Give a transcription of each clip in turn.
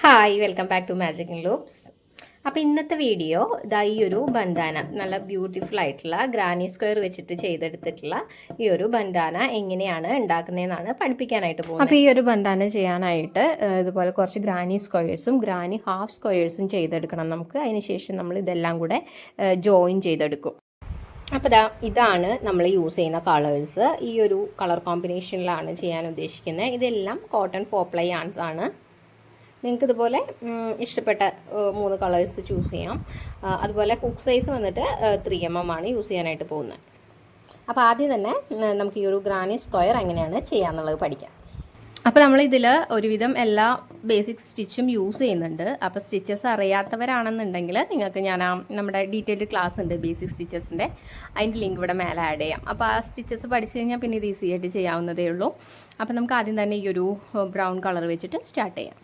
Hi welcome back to magic in loops. അപ്പോൾ ഇന്നത്തെ video ഈ ഒരു ബന്ധാന നല്ല ബ്യൂട്ടിഫുൾ ആയിട്ടുള്ള ഗ്രാനി സ്ക്വയർ വെച്ചിട്ട് ചെയ്തെടുത്തിട്ടുള്ള ഈ ഒരു ബന്ധാന എങ്ങനെയാണ് ഉണ്ടാക്കുന്നതെന്നാണ് പഠിപ്പിക്കാനായിട്ട് പോകുന്നത്. അപ്പോൾ ഈ ഒരു ബന്ധാന ചെയ്യാനായിട്ട് ഇതുപോലെ കുറച്ച് ഗ്രാനി സ്ക്വയേഴ്സും ഗ്രാനി ഹാഫ് സ്ക്വയേഴ്സും ചെയ്തെടുക്കണം നമുക്ക്. അതിനുശേഷം നമ്മൾ ഇതെല്ലാം കൂടെ ജോയിൻ ചെയ്തെടുക്കും. അപ്പോൾ ഇതാണ് നമ്മൾ യൂസ് ചെയ്യുന്ന കളേഴ്സ്. ഈ ഒരു കളർ കോമ്പിനേഷനിലാണ് ചെയ്യാൻ ഉദ്ദേശിക്കുന്നത്. ഇതെല്ലാം കോട്ടൺ 4-ply yarns ആണ്. നിങ്ങൾക്ക് ഇതുപോലെ ഇഷ്ടപ്പെട്ട 3 കളേഴ്സ് ചൂസ് ചെയ്യാം. അതുപോലെ ഹുക്ക് സൈസ് വന്നിട്ട് 3mm ആണ് യൂസ് ചെയ്യാനായിട്ട് പോകുന്നത്. അപ്പോൾ ആദ്യം തന്നെ നമുക്ക് ഈ ഒരു ഗ്രാനി സ്ക്വയർ എങ്ങനെയാണ് ചെയ്യാന്നുള്ളത് പഠിക്കാം. അപ്പോൾ നമ്മൾ ഇതിൽ ഒരുവിധം എല്ലാ ബേസിക് സ്റ്റിച്ചും യൂസ് ചെയ്യുന്നുണ്ട്. അപ്പോൾ സ്റ്റിച്ചസ് അറിയാത്തവരാണെന്നുണ്ടെങ്കിൽ നിങ്ങൾക്ക് ഞാൻ നമ്മുടെ ഡീറ്റെയിൽഡ് ക്ലാസ് ഉണ്ട് ബേസിക് സ്റ്റിച്ചസിൻ്റെ, അതിൻ്റെ ലിങ്ക് ഇവിടെ മേലെ ആഡ് ചെയ്യാം. അപ്പോൾ ആ സ്റ്റിച്ചസ് പഠിച്ചു കഴിഞ്ഞാൽ പിന്നെ ഇത് ഈസി ആയിട്ട് ചെയ്യാവുന്നതേ ഉള്ളൂ. അപ്പോൾ നമുക്ക് ആദ്യം തന്നെ ഈ ഒരു ബ്രൗൺ കളർ വെച്ചിട്ട് സ്റ്റാർട്ട് ചെയ്യാം.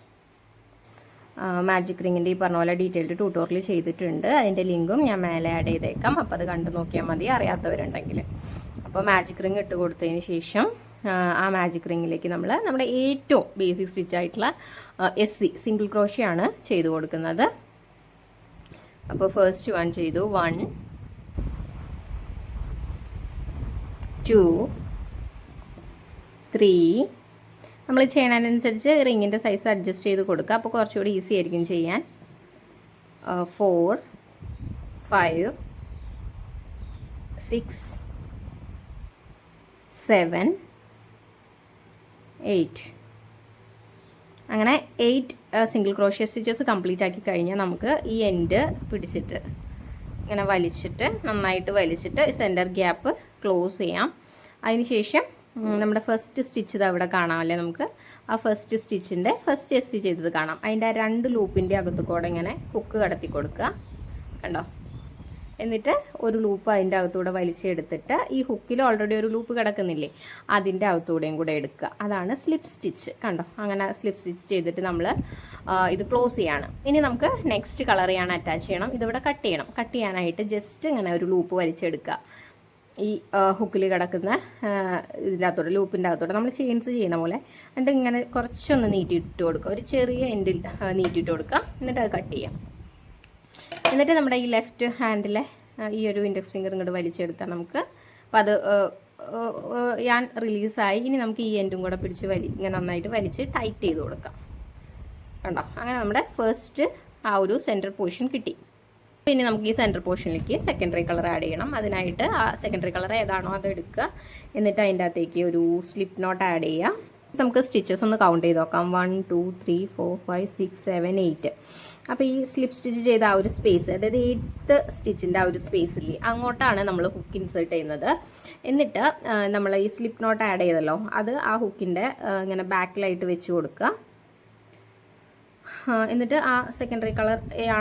മാജിക് റിങ്ങിൻ്റെ ഈ പറഞ്ഞ പോലെ ഡീറ്റെയിൽഡ് ട്യൂട്ടോറിയൽ ചെയ്തിട്ടുണ്ട്. അതിൻ്റെ ലിങ്കും ഞാൻ മേലെ ആഡ് ചെയ്തേക്കാം. അപ്പോൾ അത് കണ്ടു നോക്കിയാൽ മതി അറിയാത്തവരുണ്ടെങ്കിൽ. അപ്പോൾ മാജിക് റിങ് ഇട്ട് കൊടുത്തതിന് ശേഷം ആ മാജിക് റിങ്ങിലേക്ക് നമ്മൾ നമ്മുടെ ഏറ്റവും ബേസിക് സ്റ്റിച്ച് ആയിട്ടുള്ള SC സിംഗിൾ ക്രോഷ്യാണ് ചെയ്ത് കൊടുക്കുന്നത്. അപ്പോൾ ഫസ്റ്റ് 1 ചെയ്തു, 1 2 3. നമ്മൾ ചെയ്യുന്നതിനനുസരിച്ച് റിങ്ങിൻ്റെ സൈസ് അഡ്ജസ്റ്റ് ചെയ്ത് കൊടുക്കുക. അപ്പോൾ കുറച്ചുകൂടി ഈസി ആയിരിക്കും ചെയ്യാൻ. 4 5 6 7 8. അങ്ങനെ 8 സിംഗിൾ ക്രോഷ്യ സ്റ്റിച്ചസ് കംപ്ലീറ്റ് ആക്കി കഴിഞ്ഞാൽ നമുക്ക് ഈ എൻഡ് പിടിച്ചിട്ട് ഇങ്ങനെ വലിച്ചിട്ട് നന്നായിട്ട് വലിച്ചിട്ട് സെൻറ്റർ ഗ്യാപ്പ് ക്ലോസ് ചെയ്യാം. അതിനുശേഷം നമ്മുടെ ഫസ്റ്റ് സ്റ്റിച്ച് ഇത് അവിടെ കാണാമല്ലേ, നമുക്ക് ആ ഫസ്റ്റ് സ്റ്റിച്ചിൻ്റെ ഫസ്റ്റ് SC ചെയ്തത് കാണാം. അതിൻ്റെ ആ 2 ലൂപ്പിൻ്റെ അകത്ത് കൂടെ ഇങ്ങനെ ഹുക്ക് കടത്തി കൊടുക്കുക, കണ്ടോ. എന്നിട്ട് ഒരു ലൂപ്പ് അതിൻ്റെ അകത്തൂടെ വലിച്ചെടുത്തിട്ട് ഈ ഹുക്കിൽ ഓൾറെഡി ഒരു ലൂപ്പ് കിടക്കുന്നില്ലേ, അതിൻ്റെ അകത്തൂടെയും കൂടെ എടുക്കുക. അതാണ് സ്ലിപ്പ് സ്റ്റിച്ച്, കണ്ടോ. അങ്ങനെ സ്ലിപ്പ് സ്റ്റിച്ച് ചെയ്തിട്ട് നമ്മൾ ഇത് ക്ലോസ് ചെയ്യാണ്. ഇനി നമുക്ക് നെക്സ്റ്റ് കളർ ചെയ്യാൻ അറ്റാച്ച് ചെയ്യണം. ഇതിവിടെ കട്ട് ചെയ്യണം. കട്ട് ചെയ്യാനായിട്ട് ജസ്റ്റ് ഇങ്ങനെ ഒരു ലൂപ്പ് വലിച്ചെടുക്കുക. ഈ ഹുക്കിൽ കിടക്കുന്ന ഇതിൻ്റെ അകത്തോടെ ലൂപ്പിൻ്റെ അകത്തോടെ നമ്മൾ ചെയിൻസ് ചെയ്യുന്ന പോലെ എന്നിട്ട് ഇങ്ങനെ കുറച്ചൊന്ന് നീട്ടിയിട്ട് കൊടുക്കുക. ഒരു ചെറിയ എൻഡിൽ നീട്ടിയിട്ട് കൊടുക്കുക. എന്നിട്ട് അത് കട്ട് ചെയ്യാം. എന്നിട്ട് നമ്മുടെ ഈ ലെഫ്റ്റ് ഹാൻഡിലെ ഈ ഒരു ഇൻഡെക്സ് ഫിംഗർ ഇങ്ങോട്ട് വലിച്ചെടുക്കാം നമുക്ക്. അപ്പോൾ അത് ഞാൻ റിലീസായി. ഇനി നമുക്ക് ഈ എൻഡും കൂടെ പിടിച്ച് ഇങ്ങനെ നന്നായിട്ട് വലിച്ച് ടൈറ്റ് ചെയ്ത് കൊടുക്കാം, കണ്ടോ. അങ്ങനെ നമ്മുടെ ഫസ്റ്റ് ആ ഒരു സെൻറ്റർ പോർഷൻ കിട്ടി. പിന്നെ നമുക്ക് ഈ സെൻറ്റർ പോർഷനിലേക്ക് സെക്കൻഡറി കളർ ആഡ് ചെയ്യണം. അതിനായിട്ട് ആ സെക്കൻഡറി കളർ ഏതാണോ അത് എടുക്കുക. എന്നിട്ട് അതിൻ്റെ അകത്തേക്ക് ഒരു സ്ലിപ്പ് നോട്ട് ആഡ് ചെയ്യുക. നമുക്ക് സ്റ്റിച്ചസ് ഒന്ന് കൗണ്ട് ചെയ്ത് നോക്കാം. 1 2 3 4 5 6 7 8. അപ്പോൾ ഈ സ്ലിപ്പ് സ്റ്റിച്ച് ചെയ്ത ആ ഒരു സ്പേസ്, അതായത് 8th സ്റ്റിച്ചിൻ്റെ ആ ഒരു സ്പേസിൽ അങ്ങോട്ടാണ് നമ്മൾ ഹുക്ക് ഇൻസേർട്ട് ചെയ്യുന്നത്. എന്നിട്ട് നമ്മൾ ഈ സ്ലിപ്പ് നോട്ട് ആഡ് ചെയ്തല്ലോ, അത് ആ ഹുക്കിൻ്റെ ഇങ്ങനെ ബാക്കിലായിട്ട് വെച്ച് കൊടുക്കുക. എന്നിട്ട് ആ സെക്കൻഡറി കളർ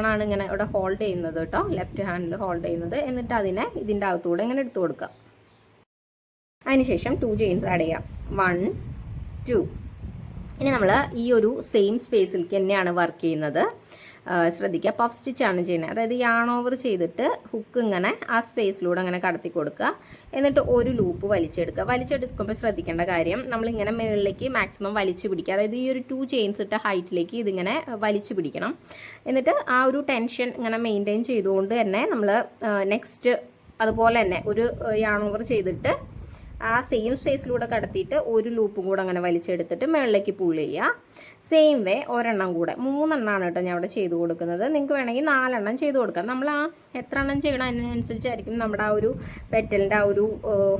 ആണ് ഇങ്ങനെ ഇവിടെ ഹോൾഡ് ചെയ്യുന്നത് കേട്ടോ, ലെഫ്റ്റ് ഹാൻഡിൽ ഹോൾഡ് ചെയ്യുന്നത്. എന്നിട്ട് അതിനെ ഇതിൻ്റെ അകത്തൂടെ ഇങ്ങനെ എടുത്തു കൊടുക്കുക. അതിനുശേഷം 2 ചെയിൻസ് ആഡ് ചെയ്യാം. 1 2. ഇനി നമ്മൾ ഈ ഒരു സെയിം സ്പേസിലേക്ക് തന്നെയാണ് വർക്ക് ചെയ്യുന്നത്. ശ്രദ്ധിക്കുക, പഫ് സ്റ്റിച്ചാണ് ചെയ്യുന്നത്. അതായത് യാൺ ഓവർ ചെയ്തിട്ട് ഹുക്ക് ഇങ്ങനെ ആ സ്പേസിലൂടെ അങ്ങനെ കടത്തി കൊടുക്കുക. എന്നിട്ട് ഒരു ലൂപ്പ് വലിച്ചെടുക്കുക. വലിച്ചെടുക്കുമ്പോൾ ശ്രദ്ധിക്കേണ്ട കാര്യം, നമ്മളിങ്ങനെ മുകളിലേക്ക് മാക്സിമം വലിച്ചു പിടിക്കുക. അതായത് ഈ ഒരു 2 ചെയിൻസ് ഇട്ട ഹൈറ്റിലേക്ക് ഇതിങ്ങനെ വലിച്ചു പിടിക്കണം. എന്നിട്ട് ആ ഒരു ടെൻഷൻ ഇങ്ങനെ മെയിൻറ്റെയിൻ ചെയ്തുകൊണ്ട് തന്നെ നമ്മൾ നെക്സ്റ്റ് അതുപോലെ തന്നെ ഒരു യാൺ ഓവർ ചെയ്തിട്ട് ആ സെയിം സ്പേസിലൂടെ കടത്തിയിട്ട് ഒരു ലൂപ്പും കൂടെ അങ്ങനെ വലിച്ചെടുത്തിട്ട് മുകളിലേക്ക് പുൾ ചെയ്യുക. സെയിം വേ ഒരെണ്ണം കൂടെ 3 എണ്ണമാണ് കേട്ടോ ഞാൻ അവിടെ ചെയ്ത് കൊടുക്കുന്നത്. നിങ്ങൾക്ക് വേണമെങ്കിൽ 4 എണ്ണം ചെയ്ത് കൊടുക്കാം. നമ്മൾ ആ എത്ര എണ്ണം ചെയ്യണം അതിനനുസരിച്ചായിരിക്കും നമ്മുടെ ആ ഒരു പെറ്റലിൻ്റെ ആ ഒരു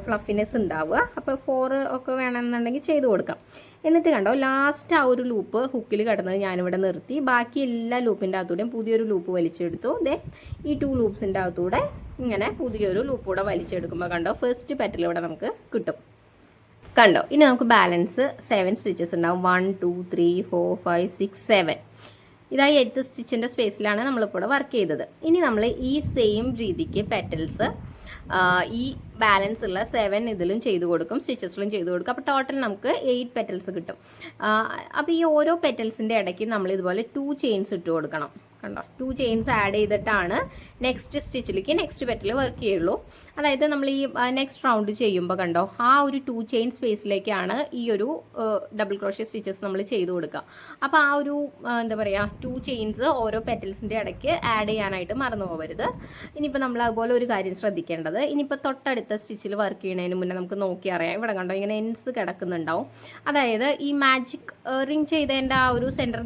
ഫ്ലഫിനെസ് ഉണ്ടാവുക. അപ്പോൾ 4 ഒക്കെ വേണമെന്നുണ്ടെങ്കിൽ ചെയ്ത് കൊടുക്കാം. എന്നിട്ട് കണ്ടോ, ലാസ്റ്റ് ആ ഒരു ലൂപ്പ് ഹുക്കിൽ കിടന്നത് ഞാനിവിടെ നിർത്തി. ബാക്കി എല്ലാ ലൂപ്പിൻ്റെ അകത്തൂടെയും പുതിയൊരു ലൂപ്പ് വലിച്ചെടുത്തു. ഈ 2 ലൂപ്സിൻ്റെ അകത്തൂടെ ഇങ്ങനെ പുതിയൊരു ലൂപ്പ് കൂടെ വലിച്ചെടുക്കുമ്പോൾ കണ്ടോ ഫസ്റ്റ് പെറ്റൽ ഇവിടെ നമുക്ക് കിട്ടും, കണ്ടോ. ഇനി നമുക്ക് ബാലൻസ് 7 സ്റ്റിച്ചസ് ഉണ്ടാവും. 1 2 3 4 5 6 7. ഇതായി 8th സ്റ്റിച്ചിൻ്റെ സ്പേസിലാണ് നമ്മളിപ്പോൾ ഇവിടെ വർക്ക് ചെയ്തത്. ഇനി നമ്മൾ ഈ സെയിം രീതിക്ക് പെറ്റൽസ് ഈ ബാലൻസ് ഉള്ള 7 ഇതിലും ചെയ്ത് കൊടുക്കും, സ്റ്റിച്ചസിലും ചെയ്ത് കൊടുക്കും. അപ്പോൾ ടോട്ടൽ നമുക്ക് 8 പെറ്റൽസ് കിട്ടും. അപ്പോൾ ഈ ഓരോ പെറ്റൽസിൻ്റെ ഇടയ്ക്ക് നമ്മൾ ഇതുപോലെ 2 ചെയിൻസ് ഇട്ട് കൊടുക്കണം, കണ്ടോ 2 ചെയിൻസ് ആഡ് ചെയ്തിട്ടാണ് നെക്സ്റ്റ് സ്റ്റിച്ചിലേക്ക് നെക്സ്റ്റ് പെറ്റൽ വർക്ക് ചെയ്യുള്ളൂ. അതായത് നമ്മൾ ഈ നെക്സ്റ്റ് റൗണ്ട് ചെയ്യുമ്പോൾ കണ്ടോ ആ ഒരു 2 ചെയിൻ സ്പേസിലേക്കാണ് ഈ ഒരു ഡബിൾ ക്രോഷ്യ സ്റ്റിച്ചസ് നമ്മൾ ചെയ്ത് കൊടുക്കുക. അപ്പോൾ ആ ഒരു എന്താ പറയുക 2 ചെയിൻസ് ഓരോ പെറ്റൽസിൻ്റെ ഇടയ്ക്ക് ആഡ് ചെയ്യാനായിട്ട് മറന്നു പോകരുത്. ഇനിയിപ്പോൾ നമ്മൾ അതുപോലെ ഒരു കാര്യം ശ്രദ്ധിക്കേണ്ടത്, ഇനിയിപ്പോൾ തൊട്ടടുത്ത സ്റ്റിച്ചിൽ വർക്ക് ചെയ്യുന്നതിന് മുന്നേ നമുക്ക് നോക്കി അറിയാം. ഇവിടെ കണ്ടോ ഇങ്ങനെ എൻസ് കിടക്കുന്നുണ്ടാവും. അതായത് ഈ മാജിക് റിങ് ചെയ്തതിൻ്റെ ആ ഒരു സെൻറ്റർ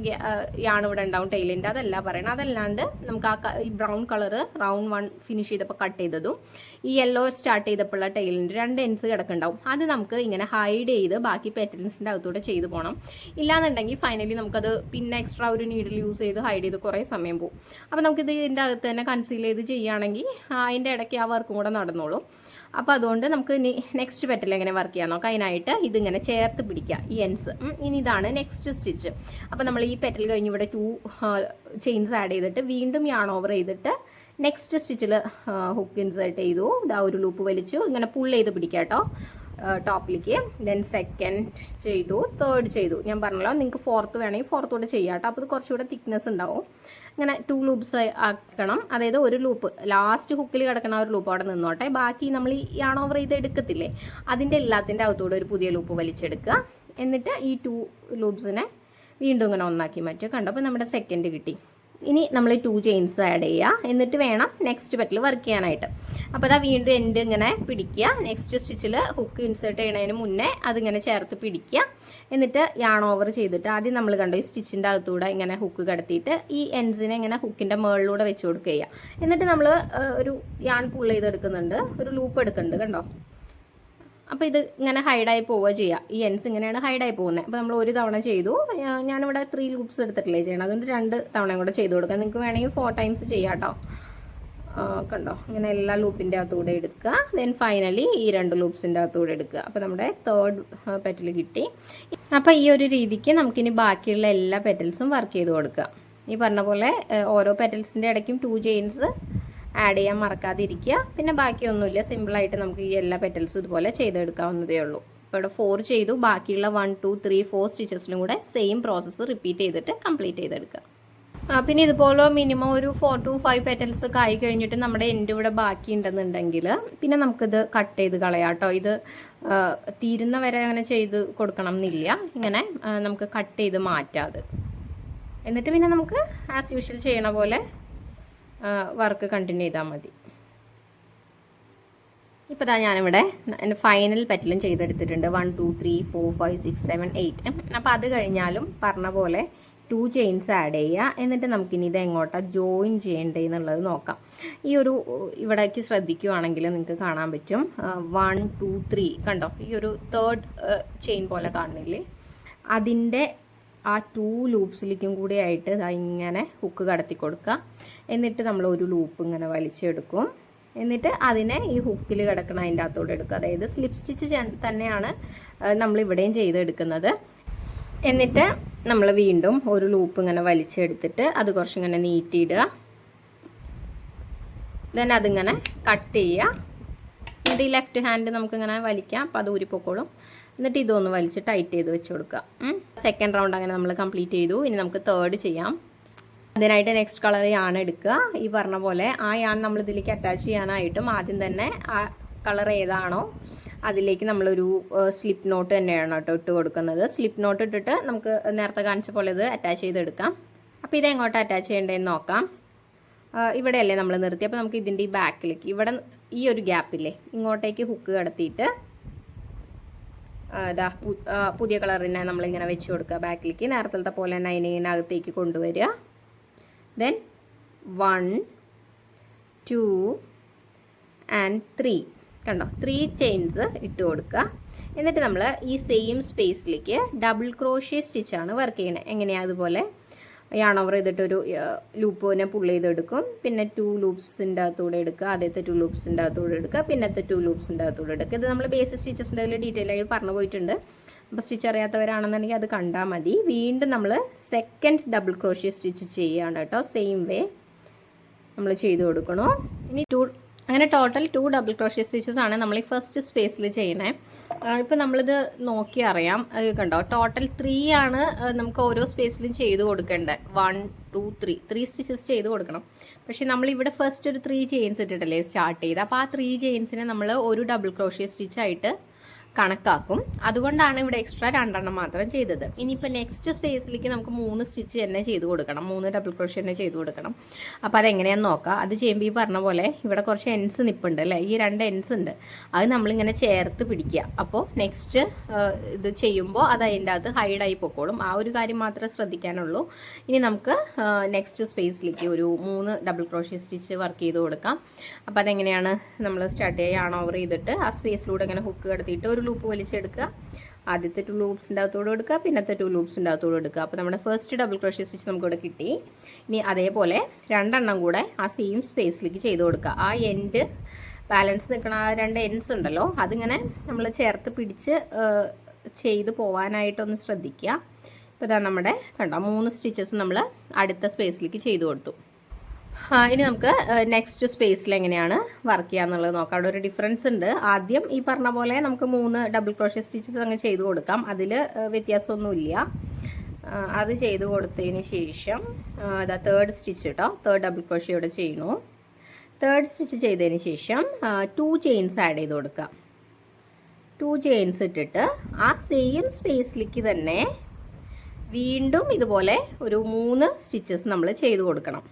യാണ് ഇവിടെ ഉണ്ടാവും ടൈലിൻ്റെ, അതല്ല പറയണം. അതല്ലാണ്ട് നമുക്ക് ആ ബ്രൗൺ കളർ റൗണ്ട് 1 ഫിനിഷ് ചെയ്തപ്പോൾ കട്ട് ചെയ്തതും ഈ യെല്ലോ സ്റ്റാർട്ട് ചെയ്തപ്പോഴുള്ള ടൈലിൻ്റെ 2 എൻസ് കിടക്കുന്നുണ്ടാവും. അത് നമുക്ക് ഇങ്ങനെ ഹൈഡ് ചെയ്ത് ബാക്കി പെറ്റൽസിൻ്റെ അകത്തൂടെ ചെയ്ത് പോകണം. ഇല്ലാന്നുണ്ടെങ്കിൽ ഫൈനലി നമുക്കത് പിന്നെ എക്സ്ട്രാ ഒരു നീഡിൽ യൂസ് ചെയ്ത് ഹൈഡ് ചെയ്ത് കുറേ സമയം പോകും. അപ്പോൾ നമുക്കിത് ഇതിൻ്റെ അകത്ത് തന്നെ കൺസീൽ ചെയ്ത് ചെയ്യുകയാണെങ്കിൽ അതിൻ്റെ ഇടയ്ക്ക് ആ വർക്കും കൂടെ നടന്നോളും. അപ്പോൾ അതുകൊണ്ട് നമുക്ക് നെക്സ്റ്റ് പെറ്റൽ എങ്ങനെ വർക്ക് ചെയ്യാൻ നോക്കാം. അതിനായിട്ട് ഇതിങ്ങനെ ചേർത്ത് പിടിക്കുക ഈ എൻസ്. ഇനി ഇതാണ് നെക്സ്റ്റ് സ്റ്റിച്ച്. അപ്പോൾ നമ്മൾ ഈ പെറ്റൽ കഴിഞ്ഞ് ഇവിടെ 2 ചെയിൻസ് ആഡ് ചെയ്തിട്ട് വീണ്ടും യാൺ ഓവർ ചെയ്തിട്ട് നെക്സ്റ്റ് സ്റ്റിച്ചിൽ ഹുക്ക് ഇൻസേർട്ട് ചെയ്തു. ഇതാ ഒരു ലൂപ്പ് വലിച്ചു ഇങ്ങനെ പുൾ ചെയ്ത് പിടിക്കുക കേട്ടോ ടോപ്പിലേക്ക്. ദെൻ സെക്കൻഡ് ചെയ്തു, തേർഡ് ചെയ്തു. ഞാൻ പറഞ്ഞല്ലോ നിങ്ങൾക്ക് ഫോർത്ത് വേണമെങ്കിൽ ഫോർത്തോടെ ചെയ്യാം കേട്ടോ. അപ്പോൾ ഇത് കുറച്ചുകൂടെ തിക്നെസ് ഉണ്ടാവും. ഇങ്ങനെ 2 ലൂപ്സ് ആക്കണം. അതായത് ഒരു ലൂപ്പ് ലാസ്റ്റ് ഹുക്കിൽ കിടക്കണ ഒരു ലൂപ്പ് അവിടെ നിന്നോട്ടെ. ബാക്കി നമ്മൾ ഈ യാൺ ഓവർ ചെയ്ത് എടുക്കത്തില്ലേ അതിൻ്റെ എല്ലാത്തിൻ്റെ അകത്തൂടെ ഒരു പുതിയ ലൂപ്പ് വലിച്ചെടുക്കുക. എന്നിട്ട് ഈ 2 ലൂപ്സിനെ വീണ്ടും ഇങ്ങനെ ഒന്നാക്കി മാറ്റുക. കണ്ടപ്പോൾ നമ്മുടെ സെക്കൻഡ് കിട്ടി. ഇനി നമ്മൾ 2 ചെയിൻസ് ആഡ് ചെയ്യുക. എന്നിട്ട് വേണം നെക്സ്റ്റ് പെറ്റൽ വർക്ക് ചെയ്യാനായിട്ട്. അപ്പോൾ അതാ വീണ്ടും എൻഡ് ഇങ്ങനെ പിടിക്കുക. നെക്സ്റ്റ് സ്റ്റിച്ചിൽ ഹുക്ക് ഇൻസേർട്ട് ചെയ്യുന്നതിന് മുന്നേ അതിങ്ങനെ ചേർത്ത് പിടിക്കുക. എന്നിട്ട് യാൺ ഓവർ ചെയ്തിട്ട് ആദ്യം നമ്മൾ കണ്ടോ ഈ സ്റ്റിച്ചിൻ്റെ അകത്തൂടെ ഇങ്ങനെ ഹുക്ക് കടത്തിയിട്ട് ഈ എൻസിനെ ഇങ്ങനെ ഹുക്കിൻ്റെ മുകളിലൂടെ വെച്ച് കൊടുക്കുക ചെയ്യുക. എന്നിട്ട് നമ്മൾ ഒരു യാൺ പുൾ ചെയ്തെടുക്കുന്നുണ്ട്, ഒരു ലൂപ്പ് എടുക്കുന്നുണ്ട് കണ്ടോ. അപ്പോൾ ഇത് ഇങ്ങനെ ഹൈഡായി പോവുക ചെയ്യുക. ഈ എൻസ് ഇങ്ങനെയാണ് ഹൈഡായി പോകുന്നത്. അപ്പോൾ നമ്മൾ ഒരു തവണ ചെയ്തു. ഞാനിവിടെ 3 ലൂപ്സ് എടുത്തിട്ടില്ലേ ചെയ്യണം, അതുകൊണ്ട് 2 തവണയും കൂടെ ചെയ്ത് കൊടുക്കാം. നിങ്ങൾക്ക് വേണമെങ്കിൽ 4 ടൈംസ് ചെയ്യാം കേട്ടോ. കണ്ടോ ഇങ്ങനെ എല്ലാ ലൂപ്പിൻ്റെ അകത്തൂടെ എടുക്കുക. ദെൻ ഫൈനലി ഈ 2 ലൂപ്സിൻ്റെ അകത്തൂടെ എടുക്കുക. അപ്പോൾ നമ്മുടെ തേർഡ് പെറ്റൽ കിട്ടി. അപ്പോൾ ഈ ഒരു രീതിക്ക് നമുക്കിനി ബാക്കിയുള്ള എല്ലാ പെറ്റൽസും വർക്ക് ചെയ്ത് കൊടുക്കുക. ഈ പറഞ്ഞ പോലെ ഓരോ പെറ്റൽസിൻ്റെ ഇടയ്ക്കും 2 ചെയിൻസ് ആഡ് ചെയ്യാൻ മറക്കാതിരിക്കുക. പിന്നെ ബാക്കിയൊന്നുമില്ല, സിമ്പിളായിട്ട് നമുക്ക് ഈ എല്ലാ പെറ്റൽസും ഇതുപോലെ ചെയ്തെടുക്കാവുന്നതേ ഉള്ളൂ. ഇപ്പോൾ ഇവിടെ 4 ചെയ്തു. ബാക്കിയുള്ള 1 2 3 4 സ്റ്റിച്ചസിലും കൂടെ സെയിം പ്രോസസ്സ് റിപ്പീറ്റ് ചെയ്തിട്ട് കംപ്ലീറ്റ് ചെയ്തെടുക്കുക. പിന്നെ ഇതുപോലെ മിനിമം ഒരു 4 to 5 പെറ്റൽസ് ഒക്കെ ആയി കഴിഞ്ഞിട്ട് നമ്മുടെ എൻഡ് ഇവിടെ ബാക്കി ഉണ്ടെന്നുണ്ടെങ്കിൽ പിന്നെ നമുക്കിത് കട്ട് ചെയ്ത് കളയാം കേട്ടോ. ഇത് തീരുന്ന വരെ അങ്ങനെ ചെയ്ത് കൊടുക്കണം എന്നില്ല. ഇങ്ങനെ നമുക്ക് കട്ട് ചെയ്ത് മാറ്റാം അത്. എന്നിട്ട് പിന്നെ നമുക്ക് ആസ് യൂഷ്വൽ ചെയ്യണ പോലെ വർക്ക് കണ്ടിന്യൂ ചെയ്താൽ മതി. ഇപ്പോൾ ഇതാ ഞാനിവിടെ എൻ്റെ ഫൈനൽ പെറ്റലും ചെയ്തെടുത്തിട്ടുണ്ട്. 1 2 3 4 5 6 7 8. അപ്പോൾ അത് കഴിഞ്ഞാലും പറഞ്ഞ പോലെ 2 ചെയിൻസ് ആഡ് ചെയ്യുക. എന്നിട്ട് നമുക്കിനി ഇത് എങ്ങോട്ടാണ് ജോയിൻ ചെയ്യേണ്ടതെന്നുള്ളത് നോക്കാം. ഈ ഒരു ഇവിടേക്ക് ശ്രദ്ധിക്കുകയാണെങ്കിൽ നിങ്ങൾക്ക് കാണാൻ പറ്റും 1 2 3 കണ്ടോ ഈ ഒരു തേർഡ് ചെയിൻ പോലെ കാണുന്നില്ലേ, അതിൻ്റെ ആ 2 ലൂപ്സിലേക്കും കൂടി ആയിട്ട് ഇങ്ങനെ ഹുക്ക് കടത്തി കൊടുക്കുക. എന്നിട്ട് നമ്മൾ ഒരു ലൂപ്പ് ഇങ്ങനെ വലിച്ചെടുക്കും. എന്നിട്ട് അതിനെ ഈ ഹുക്കിൽ കിടക്കണ അതിൻ്റെ അകത്തോടെ എടുക്കുക. അതായത് സ്ലിപ്പ് സ്റ്റിച്ച് തന്നെയാണ് നമ്മളിവിടെയും ചെയ്തെടുക്കുന്നത്. എന്നിട്ട് നമ്മൾ വീണ്ടും ഒരു ലൂപ്പ് ഇങ്ങനെ വലിച്ചെടുത്തിട്ട് അത് കുറച്ചിങ്ങനെ നീറ്റിയിടുക. ദെൻ അതിങ്ങനെ കട്ട് ചെയ്യുക. എന്നിട്ട് ഈ ലെഫ്റ്റ് ഹാൻഡ് നമുക്കിങ്ങനെ വലിക്കാം. അപ്പോൾ അത് ഊരിപ്പോക്കോളും. എന്നിട്ട് ഇതൊന്ന് വലിച്ച് ടൈറ്റ് ചെയ്ത് വെച്ച് കൊടുക്കുക. സെക്കൻഡ് റൗണ്ട് അങ്ങനെ നമ്മൾ കംപ്ലീറ്റ് ചെയ്തു. ഇനി നമുക്ക് തേർഡ് ചെയ്യാം. അതിനായിട്ട് നെക്സ്റ്റ് കളർ യാൺ എടുക്കുക. ഈ പറഞ്ഞ പോലെ ആ യാൺ നമ്മൾ ഇതിലേക്ക് അറ്റാച്ച് ചെയ്യാനായിട്ടും ആദ്യം തന്നെ ആ കളർ ഏതാണോ അതിലേക്ക് നമ്മളൊരു സ്ലിപ്പ് നോട്ട് തന്നെയാണ് കേട്ടോ ഇട്ട് കൊടുക്കുന്നത്. സ്ലിപ്പ് നോട്ട് ഇട്ടിട്ട് നമുക്ക് നേരത്തെ കാണിച്ച പോലെ ഇത് അറ്റാച്ച് ചെയ്തെടുക്കാം. അപ്പോൾ ഇത് എങ്ങോട്ട് അറ്റാച്ച് ചെയ്യേണ്ടതെന്ന് നോക്കാം. ഇവിടെയല്ലേ നമ്മൾ നിർത്തി. അപ്പോൾ നമുക്ക് ഇതിൻ്റെ ഈ ബാക്കിലേക്ക് ഇവിടെ ഈ ഒരു ഗ്യാപ്പില്ലേ ഇങ്ങോട്ടേക്ക് ഹുക്ക് കടത്തിയിട്ട് പുതിയ കളറിനെ നമ്മളിങ്ങനെ വെച്ച് കൊടുക്കുക ബാക്കിലേക്ക്. നേരത്തെ പോലെ തന്നെ അതിനകത്തേക്ക് കൊണ്ടുവരിക. ദെൻ 1 2 and 3 കണ്ടോ 3 ചെയിൻസ് ഇട്ട് കൊടുക്കുക. എന്നിട്ട് നമ്മൾ ഈ സെയിം സ്പേസിലേക്ക് ഡബിൾ ക്രോഷ്യ സ്റ്റിച്ചാണ് വർക്ക് ചെയ്യണത്. എങ്ങനെയാണ് അതുപോലെ യാൺ ഓവർ ചെയ്തിട്ടൊരു ലൂപ്പിനെ പുള്ള് ചെയ്തെടുക്കും. പിന്നെ 2 ലൂപ്സിൻ്റെ അകത്തൂടെ എടുക്കുക. ആദ്യത്തെ 2 ലൂപ്സിൻ്റെ അകത്തൂടെ എടുക്കുക. പിന്നത്തെ 2 ലൂപ്സിൻ്റെ അകത്തൂടെ എടുക്കുക. ഇത് നമ്മൾ ബേസിക് സ്റ്റിച്ചസിൻ്റെ അതിൽ ഡീറ്റെയിൽ ആയി പറഞ്ഞു പോയിട്ടുണ്ട്. അപ്പോൾ സ്റ്റിച്ച് അറിയാത്തവരാണെന്നുണ്ടെങ്കിൽ അത് കണ്ടാൽ മതി. വീണ്ടും നമ്മൾ സെക്കൻഡ് ഡബിൾ ക്രോഷ്യ സ്റ്റിച്ച് ചെയ്യുകയാണ് കേട്ടോ. സെയിം വേ നമ്മൾ ചെയ്ത് കൊടുക്കണോ. ഇനി അങ്ങനെ ടോട്ടൽ 2 ഡബിൾ ക്രോഷ്യ സ്റ്റിച്ചസ് ആണ് നമ്മൾ ഈ ഫസ്റ്റ് സ്പേസിൽ ചെയ്യണേ. ഇപ്പോൾ നമ്മളിത് നോക്കി അറിയാം, കണ്ടോ ടോട്ടൽ 3 ആണ് നമുക്ക് ഓരോ സ്പേസിലും ചെയ്ത് കൊടുക്കേണ്ടത്. 1 2 3 സ്റ്റിച്ചസ് ചെയ്ത് കൊടുക്കണം. പക്ഷേ നമ്മളിവിടെ ഫസ്റ്റ് ഒരു 3 ചെയിൻസ് ഇട്ടിട്ടല്ലേ സ്റ്റാർട്ട് ചെയ്ത്. അപ്പോൾ ആ 3 ചെയിൻസിനെ നമ്മൾ ഒരു ഡബിൾ ക്രോഷ്യ സ്റ്റിച്ചായിട്ട് കണക്കാക്കും. അതുകൊണ്ടാണ് ഇവിടെ എക്സ്ട്രാ 2 എണ്ണം മാത്രം ചെയ്തത്. ഇനിയിപ്പോൾ നെക്സ്റ്റ് സ്പേസിലേക്ക് നമുക്ക് 3 സ്റ്റിച്ച് തന്നെ ചെയ്ത് കൊടുക്കണം, 3 ഡബിൾ ക്രോഷ്യ തന്നെ ചെയ്ത് കൊടുക്കണം. അപ്പോൾ അതെങ്ങനെയാണെന്ന് നോക്കാം. അത് ചെയ്യുമ്പോൾ ഈ പറഞ്ഞ പോലെ ഇവിടെ കുറച്ച് എൻസ് നിൽപ്പുണ്ട് അല്ലേ, ഈ 2 എൻസ് ഉണ്ട്, അത് നമ്മളിങ്ങനെ ചേർത്ത് പിടിക്കുക. അപ്പോൾ നെക്സ്റ്റ് ഇത് ചെയ്യുമ്പോൾ അത് അതിൻ്റെ അകത്ത് ഹൈഡായി പൊക്കോളും. ആ ഒരു കാര്യം മാത്രമേ ശ്രദ്ധിക്കാനുള്ളൂ. ഇനി നമുക്ക് നെക്സ്റ്റ് സ്പേസിലേക്ക് ഒരു 3 ഡബിൾ ക്രോഷ്യ സ്റ്റിച്ച് വർക്ക് ചെയ്ത് കൊടുക്കാം. അപ്പോൾ അതെങ്ങനെയാണ്, നമ്മൾ സ്റ്റാർട്ട് ചെയ്യുക, യാൺ ഓവർ ചെയ്തിട്ട് ആ സ്പേസിലൂടെ ഇങ്ങനെ ഹുക്ക് കടത്തിയിട്ട് ഒരു ലൂപ്പ് വലിച്ചെടുക്കുക. ആദ്യത്തെ 2 ലൂപ്സിൻ്റെ അകത്തോട് എടുക്കുക, പിന്നത്തെ 2 ലൂപ്സിൻ്റെ അകത്തോട് എടുക്കുക. അപ്പോൾ നമ്മുടെ ഫസ്റ്റ് ഡബിൾ ക്രോഷ്യ സ്റ്റിച്ച് നമുക്കിവിടെ കിട്ടി. ഇനി അതേപോലെ 2 എണ്ണം കൂടെ ആ സെയിം സ്പേസിലേക്ക് ചെയ്ത് കൊടുക്കുക. ആ എൻഡ് ബാലൻസ് നിൽക്കണ ആ 2 എൻഡ്സ് ഉണ്ടല്ലോ, അതിങ്ങനെ നമ്മൾ ചേർത്ത് പിടിച്ച് ചെയ്ത് പോകാനായിട്ടൊന്ന് ശ്രദ്ധിക്കുക. ഇപ്പോൾ ഇതാ നമ്മുടെ കണ്ടോ 3 സ്റ്റിച്ചസ് നമ്മൾ അടുത്ത സ്പേസിലേക്ക് ചെയ്ത് കൊടുത്തു. ഇനി നമുക്ക് നെക്സ്റ്റ് സ്പേസിൽ എങ്ങനെയാണ് വർക്ക് ചെയ്യുക എന്നുള്ളത് നോക്കാം. അവിടെ ഒരു ഡിഫറൻസ് ഉണ്ട്. ആദ്യം ഈ പറഞ്ഞ പോലെ നമുക്ക് 3 ഡബിൾ ക്രോഷ്യ സ്റ്റിച്ചസ് അങ്ങ് ചെയ്ത് കൊടുക്കാം, അതിൽ വ്യത്യാസമൊന്നുമില്ല. അത് ചെയ്ത് കൊടുത്തതിന് ശേഷം അതാ 3rd സ്റ്റിച്ച് കേട്ടോ, 3rd ഡബിൾ ക്രോഷ്യ ഇവിടെ ചെയ്യണു. 3rd സ്റ്റിച്ച് ചെയ്തതിന് ശേഷം 2 ചെയിൻസ് ആഡ് ചെയ്ത് കൊടുക്കുക. 2 ചെയിൻസ് ഇട്ടിട്ട് ആ സെയിം സ്പേസിലേക്ക് തന്നെ വീണ്ടും ഇതുപോലെ ഒരു 3 സ്റ്റിച്ചസ് നമ്മൾ ചെയ്ത് കൊടുക്കണം.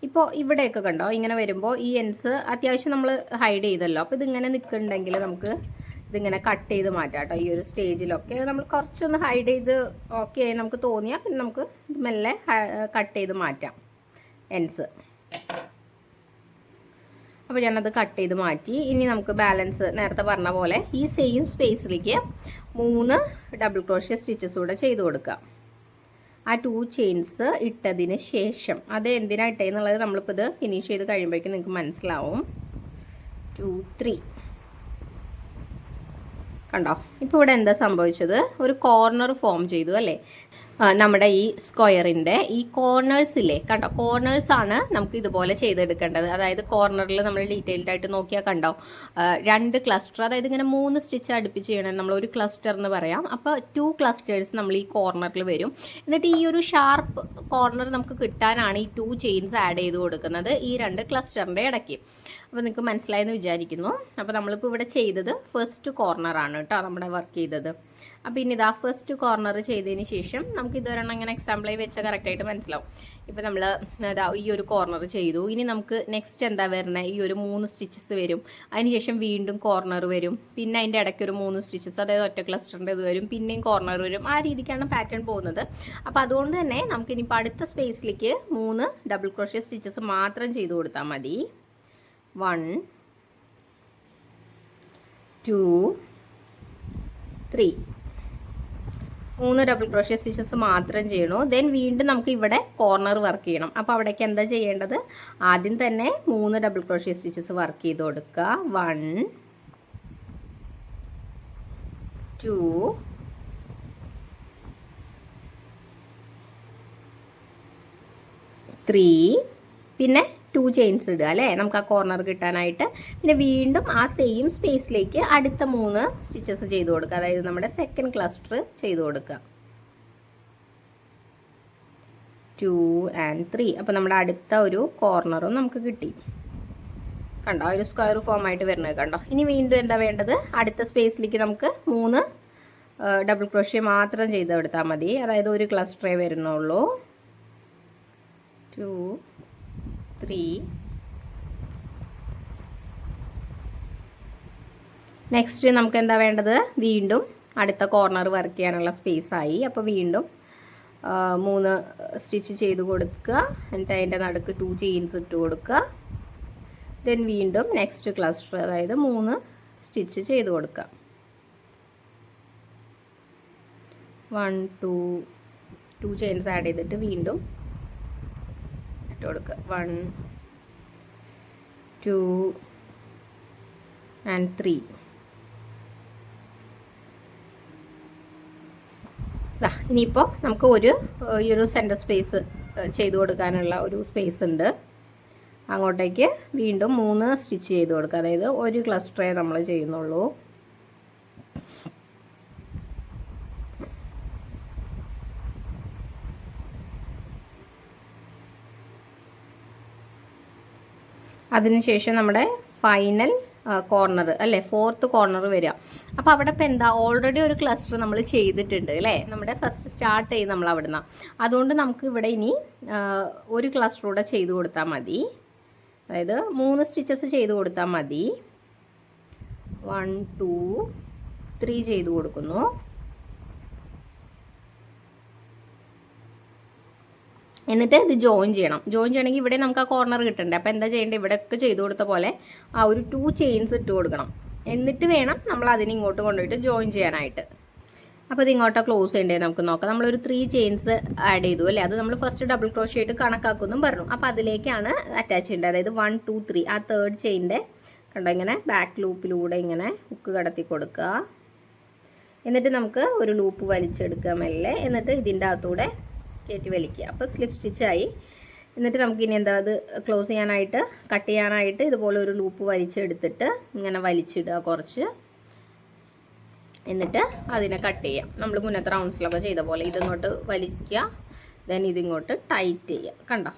ഇപ്പോൾ ഇവിടെയൊക്കെ കണ്ടോ ഇങ്ങനെ വരുമ്പോൾ ഈ എൻസ് അത്യാവശ്യം നമ്മൾ ഹൈഡ് ചെയ്തല്ലോ. അപ്പോൾ ഇതിങ്ങനെ നിൽക്കുന്നുണ്ടെങ്കിൽ നമുക്ക് ഇതിങ്ങനെ കട്ട് ചെയ്ത് മാറ്റാം കേട്ടോ. ഈ ഒരു സ്റ്റേജിലൊക്കെ നമ്മൾ കുറച്ചൊന്ന് ഹൈഡ് ചെയ്ത് ഓക്കെ ആയി നമുക്ക് തോന്നിയാൽ പിന്നെ നമുക്ക് മെല്ലെ കട്ട് ചെയ്ത് മാറ്റാം എൻസ്. അപ്പോൾ ഞാനത് കട്ട് ചെയ്ത് മാറ്റി. ഇനി നമുക്ക് ബാലൻസ് നേരത്തെ പറഞ്ഞ പോലെ ഈ സെയിം സ്പേസിലേക്ക് 3 ഡബിൾ ക്രോഷ്യ സ്റ്റിച്ചസ് കൂടെ ചെയ്ത് കൊടുക്കുക. ആ 2 ചെയിൻസ് ഇട്ടതിന് ശേഷം, അത് എന്തിനാണ് ഇട്ടതെന്നുള്ളത് നമ്മളിപ്പോൾ ഇത് ഫിനിഷ് ചെയ്ത് കഴിയുമ്പോഴേക്കും നിങ്ങൾക്ക് മനസ്സിലാവും. 2 3 കണ്ടോ. ഇപ്പോൾ ഇവിടെ എന്താ സംഭവിച്ചത്, ഒരു കോർണർ ഫോം ചെയ്തു അല്ലേ. നമ്മുടെ ഈ സ്ക്വയറിൻ്റെ ഈ കോർണേഴ്സില്ലേ കണ്ടോ, കോർണേഴ്സാണ് നമുക്ക് ഇതുപോലെ ചെയ്തെടുക്കേണ്ടത്. അതായത് കോർണറിൽ നമ്മൾ ഡീറ്റെയിൽഡ് ആയിട്ട് നോക്കിയാൽ കണ്ടോ 2 ക്ലസ്റ്റർ, അതായത് ഇങ്ങനെ 3 സ്റ്റിച്ച് അടുപ്പിച്ച് ചെയ്യണം നമ്മൾ ഒരു ക്ലസ്റ്റർ എന്ന് പറയാം. അപ്പോൾ 2 ക്ലസ്റ്റേഴ്സ് നമ്മൾ ഈ കോർണറിൽ വരും. എന്നിട്ട് ഈ ഒരു ഷാർപ്പ് കോർണർ നമുക്ക് കിട്ടാനാണ് ഈ 2 ചെയിൻസ് ആഡ് ചെയ്ത് കൊടുക്കുന്നത് ഈ 2 ക്ലസ്റ്ററിൻ്റെ ഇടയ്ക്ക്. അപ്പോൾ നിങ്ങൾക്ക് മനസ്സിലായെന്ന് വിചാരിക്കുന്നു. അപ്പോൾ നമ്മളിപ്പോൾ ഇവിടെ ചെയ്തത് ഫസ്റ്റ് കോർണറാണ് കേട്ടോ നമ്മുടെ വർക്ക് ചെയ്തത്. അപ്പോൾ ഇനി ഇതാ ഫസ്റ്റ് കോർണർ ചെയ്തതിന് ശേഷം നമുക്ക് ഇതൊരെണ്ണം ഇങ്ങനെ എക്സാമ്പിളായി വെച്ചാൽ കറക്റ്റായിട്ട് മനസ്സിലാവും. ഇപ്പോൾ നമ്മൾ ഇതാ ഈ ഒരു കോർണർ ചെയ്തു. ഇനി നമുക്ക് നെക്സ്റ്റ് എന്താ വരുന്നത്, ഈ ഒരു 3 സ്റ്റിച്ചസ് വരും. അതിനുശേഷം വീണ്ടും കോർണർ വരും, പിന്നെ അതിൻ്റെ ഇടയ്ക്ക് ഒരു 3 സ്റ്റിച്ചസ്, അതായത് ഒറ്റ ക്ലസ്റ്ററിൻ്റെ ഇത് വരും, പിന്നെയും കോർണർ വരും. ആ രീതിക്കാണ് പാറ്റേൺ പോകുന്നത്. അപ്പോൾ അതുകൊണ്ട് തന്നെ നമുക്കിനിപ്പോൾ അടുത്ത സ്പേസിലേക്ക് 3 ഡബിൾ ക്രോഷ്യ സ്റ്റിച്ചസ് മാത്രം ചെയ്ത് കൊടുത്താൽ മതി. 1 2 3 3 ഡബിൾ ക്രോഷ്യ സ്റ്റിച്ചസ് മാത്രം ചെയ്യണു. ദെൻ വീണ്ടും നമുക്ക് ഇവിടെ കോർണർ വർക്ക് ചെയ്യണം. അപ്പോൾ അവിടേക്ക് എന്താ ചെയ്യേണ്ടത്, ആദ്യം തന്നെ 3 ഡബിൾ ക്രോഷ്യ സ്റ്റിച്ചസ് വർക്ക് ചെയ്ത് കൊടുക്കുക. 1 2 3 പിന്നെ 2 ചെയിൻസ് ഇടുക അല്ലേ നമുക്ക് ആ കോർണർ കിട്ടാനായിട്ട്. പിന്നെ വീണ്ടും ആ സെയിം സ്പേസിലേക്ക് അടുത്ത 3 സ്റ്റിച്ചസ് ചെയ്ത് കൊടുക്കുക, അതായത് നമ്മുടെ സെക്കൻഡ് ക്ലസ്റ്റർ ചെയ്ത് കൊടുക്കുക. 2 and 3. അപ്പോൾ നമ്മുടെ അടുത്ത ഒരു കോർണറും നമുക്ക് കിട്ടി. കണ്ടോ ഒരു സ്ക്വയർ ഫോം ആയിട്ട് വരുന്നത് കണ്ടോ. ഇനി വീണ്ടും എന്താ വേണ്ടത്, അടുത്ത സ്പേസിലേക്ക് നമുക്ക് 3 ഡബിൾ ക്രോഷ്യ മാത്രം ചെയ്ത് എടുത്താൽ മതി. അതായത് ഒരു ക്ലസ്റ്ററേ വരുന്നുള്ളൂ. 2 3 നെക്സ്റ്റ് നമുക്ക് എന്താ വേണ്ടത്, വീണ്ടും അടുത്ത കോർണർ വർക്ക് ചെയ്യാനുള്ള സ്പേസ് ആയി. അപ്പോൾ വീണ്ടും 3 സ്റ്റിച്ച് ചെയ്ത് കൊടുക്കുക. എന്നിട്ട് അതിൻ്റെ നടുക്ക് 2 ചെയിൻസ് ഇട്ട് കൊടുക്കുക. ദെൻ വീണ്ടും നെക്സ്റ്റ് ക്ലസ്റ്റർ, അതായത് 3 സ്റ്റിച്ച് ചെയ്ത് കൊടുക്കുക. 1 2 ചെയിൻസ് ആഡ് ചെയ്തിട്ട് വീണ്ടും ഇട്ട് കൊടുക്കുക. 1 2 and 3. ഇനിയിപ്പോൾ നമുക്ക് ഈ ഒരു സെൻറ്റർ സ്പേസ് ചെയ്ത് കൊടുക്കാനുള്ള ഒരു സ്പേസ് ഉണ്ട്. അങ്ങോട്ടേക്ക് വീണ്ടും 3 സ്റ്റിച്ച് ചെയ്ത് കൊടുക്കുക. അതായത് ഒരു ക്ലസ്റ്ററേ നമ്മൾ ചെയ്യുന്നുള്ളൂ. അതിനുശേഷം നമ്മുടെ ഫൈനൽ കോർണർ അല്ലേ, 4th കോർണർ വരിക. അപ്പോൾ അവിടെ ഇപ്പോൾ എന്താ, ഓൾറെഡി ഒരു ക്ലസ്റ്റർ നമ്മൾ ചെയ്തിട്ടുണ്ട് അല്ലേ, നമ്മുടെ ഫസ്റ്റ് സ്റ്റാർട്ട് ചെയ്ത് നമ്മൾ അവിടെ നിന്നാണ്. അതുകൊണ്ട് നമുക്ക് ഇവിടെ ഇനി ഒരു ക്ലസ്റ്റർ കൂടെ ചെയ്ത് കൊടുത്താൽ മതി. അതായത് 3 സ്റ്റിച്ചസ് ചെയ്ത് കൊടുത്താൽ മതി. 1 2 3 ചെയ്ത് കൊടുക്കുന്നു. എന്നിട്ട് ഇത് ജോയിൻ ചെയ്യണം. ജോയിൻ ചെയ്യണമെങ്കിൽ ഇവിടെ നമുക്ക് ആ കോർണർ കിട്ടണ്ടേ. അപ്പോൾ എന്താ ചെയ്യേണ്ടത്, ഇവിടെയൊക്കെ ചെയ്ത് കൊടുത്ത പോലെ ആ ഒരു 2 ചെയിൻസ് ഇട്ട് കൊടുക്കണം. എന്നിട്ട് വേണം നമ്മൾ അതിന് ഇങ്ങോട്ട് കൊണ്ടുപോയിട്ട് ജോയിൻ ചെയ്യാനായിട്ട്. അപ്പോൾ ഇത് ഇങ്ങോട്ട് ക്ലോസ് ചെയ്യേണ്ടത് നമുക്ക് നോക്കാം. നമ്മളൊരു 3 ചെയിൻസ് ആഡ് ചെയ്തു അല്ലേ, അത് നമ്മൾ ഫസ്റ്റ് ഡബിൾ ക്രോഷ്യ ആയിട്ട് കണക്കാക്കുമെന്നും പറഞ്ഞു. അപ്പോൾ അതിലേക്കാണ് അറ്റാച്ച് ചെയ്യേണ്ടത്. അതായത് 1 2 3 ആ 3rd ചെയിൻ്റെ കണ്ടോ ഇങ്ങനെ ബാക്ക് ലൂപ്പിലൂടെ ഇങ്ങനെ ഹുക്ക് കടത്തി കൊടുക്കുക. എന്നിട്ട് നമുക്ക് ഒരു ലൂപ്പ് വലിച്ചെടുക്കുക മെല്ലെ. എന്നിട്ട് ഇതിൻ്റെ അകത്തൂടെ കയറ്റി വലിക്കുക. അപ്പോൾ സ്ലിപ്പ് സ്റ്റിച്ചായി. എന്നിട്ട് നമുക്കിനി എന്താ, അത് ക്ലോസ് ചെയ്യാനായിട്ട് കട്ട് ചെയ്യാനായിട്ട് ഇതുപോലെ ഒരു ലൂപ്പ് വലിച്ചെടുത്തിട്ട് ഇങ്ങനെ വലിച്ചിടുക കുറച്ച്. എന്നിട്ട് അതിനെ കട്ട് ചെയ്യാം. നമ്മൾ മുന്നത്തെ റൗണ്ട്സിലൊക്കെ ചെയ്ത പോലെ ഇതിങ്ങോട്ട് വലിക്കുക, ദെൻ ഇതിങ്ങോട്ട് ടൈറ്റ് ചെയ്യുക. കണ്ടോ,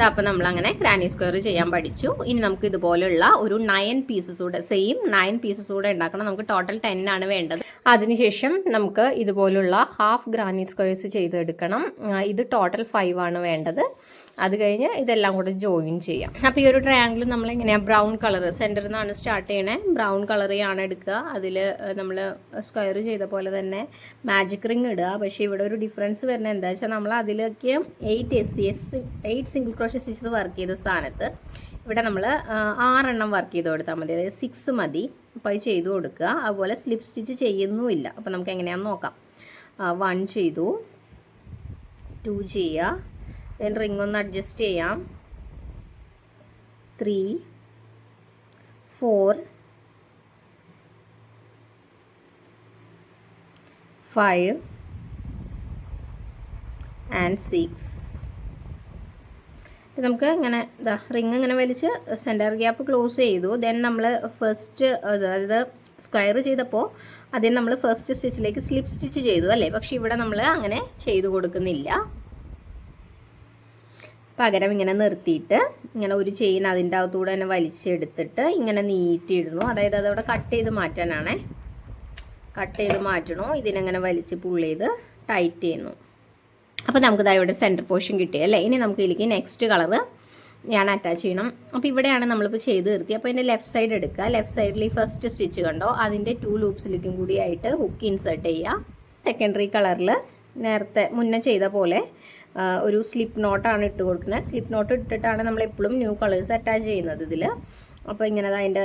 അപ്പോൾ നമ്മളങ്ങനെ ഗ്രാനി സ്ക്വയർ ചെയ്യാൻ പഠിച്ചു. ഇനി നമുക്ക് ഇതുപോലുള്ള ഒരു 9 പീസസ് കൂടെ, സെയിം 9 പീസസ് കൂടെ ഉണ്ടാക്കണം. നമുക്ക് ടോട്ടൽ 10 ആണ് വേണ്ടത്. അതിനുശേഷം നമുക്ക് ഇതുപോലുള്ള ഹാഫ് ഗ്രാനി സ്ക്വയർസ് ചെയ്തെടുക്കണം. ഇത് ടോട്ടൽ 5 ആണ് വേണ്ടത്. അത് കഴിഞ്ഞ് ഇതെല്ലാം കൂടെ ജോയിൻ ചെയ്യാം. അപ്പോൾ ഈ ഒരു ട്രയാങ്കിൾ നമ്മൾ എങ്ങനെയാണ്, ബ്രൗൺ കളർ സെൻറ്ററിൽ നിന്നാണ് സ്റ്റാർട്ട് ചെയ്യണേ. ബ്രൗൺ കളറാണ് എടുക്കുക. അതിൽ നമ്മൾ സ്ക്വയർ ചെയ്ത പോലെ തന്നെ മാജിക് റിങ് ഇടുക. പക്ഷേ ഇവിടെ ഒരു ഡിഫറൻസ് വരുന്നത് എന്താ വെച്ചാൽ, നമ്മൾ അതിലേക്ക് 8 സിംഗിൾ ക്രോഷ്യ സ്റ്റിച്ചസ് വർക്ക് ചെയ്ത സ്ഥാനത്ത് ഇവിടെ നമ്മൾ 6 എണ്ണം വർക്ക് ചെയ്ത് കൊടുത്താൽ മതി. അതായത് 6 മതി. അപ്പോൾ അത് ചെയ്ത് കൊടുക്കുക. അതുപോലെ സ്ലിപ്പ് സ്റ്റിച്ച് ചെയ്യുന്നുമില്ല. അപ്പോൾ നമുക്ക് എങ്ങനെയാണെന്ന് നോക്കാം. 1 ചെയ്തു, 2 ചെയ്യുക, ദെൻ റിങ് ഒന്ന് അഡ്ജസ്റ്റ് ചെയ്യാം, 3 4 5 and 6. നമുക്ക് ഇങ്ങനെ ഇതാ റിങ് ഇങ്ങനെ വലിച്ച് സെൻറ്റർ ഗ്യാപ്പ് ക്ലോസ് ചെയ്തു. ദെൻ നമ്മൾ ഫസ്റ്റ് അതായത് സ്ക്വയർ ചെയ്തപ്പോൾ അതിന് നമ്മൾ ഫസ്റ്റ് സ്റ്റിച്ചിലേക്ക് സ്ലിപ്പ് സ്റ്റിച്ച് ചെയ്തു അല്ലേ. പക്ഷെ ഇവിടെ നമ്മൾ അങ്ങനെ ചെയ്തു കൊടുക്കുന്നില്ല. പകരം ഇങ്ങനെ നിർത്തിയിട്ട് ഇങ്ങനെ ഒരു ചെയിൻ അതിൻ്റെ അകത്തൂടെ തന്നെ വലിച്ചെടുത്തിട്ട് ഇങ്ങനെ നീട്ടിയിടുന്നു. അതായത് അതവിടെ കട്ട് ചെയ്ത് മാറ്റാനാണ്. കട്ട് ചെയ്ത് മാറ്റണു. ഇതിനെങ്ങനെ വലിച്ച് പുള്ള് ചെയ്ത് ടൈറ്റ് ചെയ്യുന്നു. അപ്പോൾ നമുക്കിതാ ഇവിടെ സെൻറ്റർ പോർഷൻ കിട്ടി അല്ലേ. ഇനി നമുക്ക് ഇതിലേക്ക് നെക്സ്റ്റ് കളർ ഞാൻ അറ്റാച്ച് ചെയ്യണം. അപ്പോൾ ഇവിടെയാണ് നമ്മളിപ്പോൾ ചെയ്ത് നിർത്തി. അപ്പോൾ ഇതിൻ്റെ ലെഫ്റ്റ് സൈഡ് എടുക്കുക. ലെഫ്റ്റ് സൈഡിൽ ഈ ഫസ്റ്റ് സ്റ്റിച്ച് കണ്ടോ, അതിൻ്റെ 2 ലൂപ്സിലേക്കും കൂടി ആയിട്ട് ഹുക്ക് ഇൻസേർട്ട് ചെയ്യുക. സെക്കൻഡറി കളറിൽ നേരത്തെ മുന്നേ ചെയ്ത പോലെ ഒരു സ്ലിപ്പ് നോട്ടാണ് ഇട്ട് കൊടുക്കുന്നത്. സ്ലിപ്പ് നോട്ട് ഇട്ടിട്ടാണ് നമ്മൾ എപ്പോഴും ന്യൂ കളേഴ്സ് അറ്റാച്ച് ചെയ്യുന്നത് ഇതിൽ. അപ്പോൾ ഇങ്ങനെ അതിൻ്റെ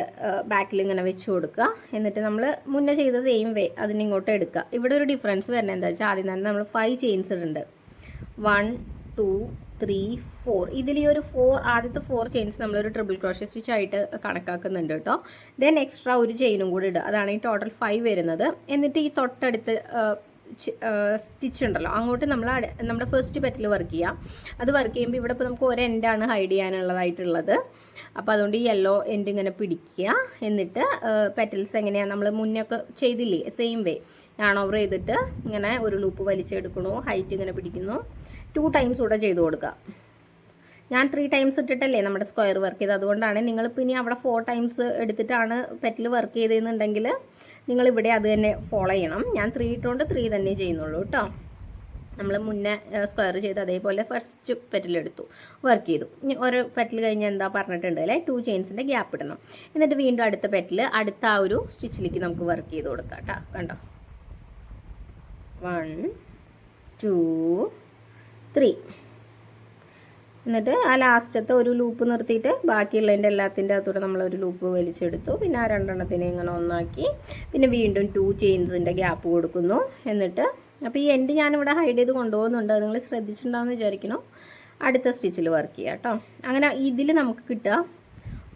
ബാക്കിൽ ഇങ്ങനെ വെച്ച് കൊടുക്കുക. എന്നിട്ട് നമ്മൾ മുന്നേ ചെയ്ത സെയിം വേ അതിനിങ്ങോട്ട് എടുക്കുക. ഇവിടെ ഒരു ഡിഫറൻസ് വരുന്നത് എന്താ വെച്ചാൽ, ആദ്യം തന്നെ നമ്മൾ 5 ചെയിൻസ് ഇടുന്നുണ്ട്. 1 2 3 4. ഇതിൽ ഈ ഒരു 4 ആദ്യത്തെ 4 ചെയിൻസ് നമ്മളൊരു ട്രിപ്പിൾ ക്രോഷ്യ സ്റ്റിച്ച് ആയിട്ട് കണക്കാക്കുന്നുണ്ട് കേട്ടോ. ദെൻ എക്സ്ട്രാ ഒരു ചെയിനും കൂടി ഇടുക. അതാണ് ഈ ടോട്ടൽ 5 വരുന്നത്. എന്നിട്ട് ഈ തൊട്ടടുത്ത് സ്റ്റിച്ച് ഉണ്ടല്ലോ, അങ്ങോട്ട് നമ്മൾ നമ്മുടെ ഫസ്റ്റ് പെറ്റൽ വർക്ക് ചെയ്യാം. അത് വർക്ക് ചെയ്യുമ്പോൾ ഇവിടെ ഇപ്പോൾ നമുക്ക് ഒരു എൻഡാണ് ഹൈഡ് ചെയ്യാനുള്ളതായിട്ടുള്ളത്. അപ്പോൾ അതുകൊണ്ട് ഈ യെല്ലോ എൻഡ് ഇങ്ങനെ പിടിക്കുക. എന്നിട്ട് പെറ്റൽസ് എങ്ങനെയാണ് നമ്മൾ മുന്നേ ഒക്കെ ചെയ്തില്ലേ സെയിം വേ ഞാൻ ഓവർ ചെയ്തിട്ട് ഇങ്ങനെ ഒരു ലൂപ്പ് വലിച്ചെടുക്കണു. ഹൈറ്റ് ഇങ്ങനെ പിടിക്കുന്നു. 2 ടൈംസ് കൂടെ ചെയ്ത് കൊടുക്കുക. ഞാൻ 3 ടൈംസ് ഇട്ടിട്ടല്ലേ നമ്മുടെ സ്ക്വയർ വർക്ക് ചെയ്ത്. അതുകൊണ്ടാണ് നിങ്ങളിപ്പോൾ ഇനി അവിടെ 4 ടൈംസ് എടുത്തിട്ടാണ് പെറ്റൽ വർക്ക് ചെയ്തതെന്നുണ്ടെങ്കിൽ നിങ്ങളിവിടെ അത് തന്നെ ഫോളോ ചെയ്യണം. ഞാൻ 3 ഇട്ടുകൊണ്ട് 3 തന്നെ ചെയ്യുന്നുള്ളൂ കേട്ടോ. നമ്മൾ മുന്നേ സ്ക്വയർ ചെയ്ത് അതേപോലെ ഫസ്റ്റ് പെറ്റലെടുത്തു, വർക്ക് ചെയ്തു. ഇനി ഒരു പെറ്റൽ കഴിഞ്ഞ് എന്താ പറഞ്ഞിട്ടുണ്ട് അല്ലേ, 2 ചെയിൻസിൻ്റെ ഗ്യാപ്പ് ഇടണം. എന്നിട്ട് വീണ്ടും അടുത്ത പെറ്റൽ അടുത്ത ആ ഒരു സ്റ്റിച്ചിലേക്ക് നമുക്ക് വർക്ക് ചെയ്ത് കൊടുക്കാം കേട്ടോ. കണ്ടോ, 1 2 3. എന്നിട്ട് ആ ലാസ്റ്റത്തെ ഒരു ലൂപ്പ് നിർത്തിയിട്ട് ബാക്കിയുള്ളതിൻ്റെ എല്ലാത്തിൻ്റെ അകത്തൂടെ നമ്മളൊരു ലൂപ്പ് വലിച്ചെടുത്തു. പിന്നെ ആ 2 എണ്ണത്തിനെ ഇങ്ങനെ ഒന്നാക്കി പിന്നെ വീണ്ടും 2 ചെയിൻസിൻ്റെ ഗ്യാപ്പ് കൊടുക്കുന്നു. എന്നിട്ട് അപ്പോൾ ഈ എൻഡ് ഞാനിവിടെ ഹൈഡ് ചെയ്ത് കൊണ്ടുപോകുന്നുണ്ട്, അത് നിങ്ങൾ ശ്രദ്ധിച്ചിട്ടുണ്ടാവുമെന്ന് വിചാരിക്കുന്നു. അടുത്ത സ്റ്റിച്ചിൽ വർക്ക് ചെയ്യാം കേട്ടോ. അങ്ങനെ ഇതിൽ നമുക്ക് കിട്ടുക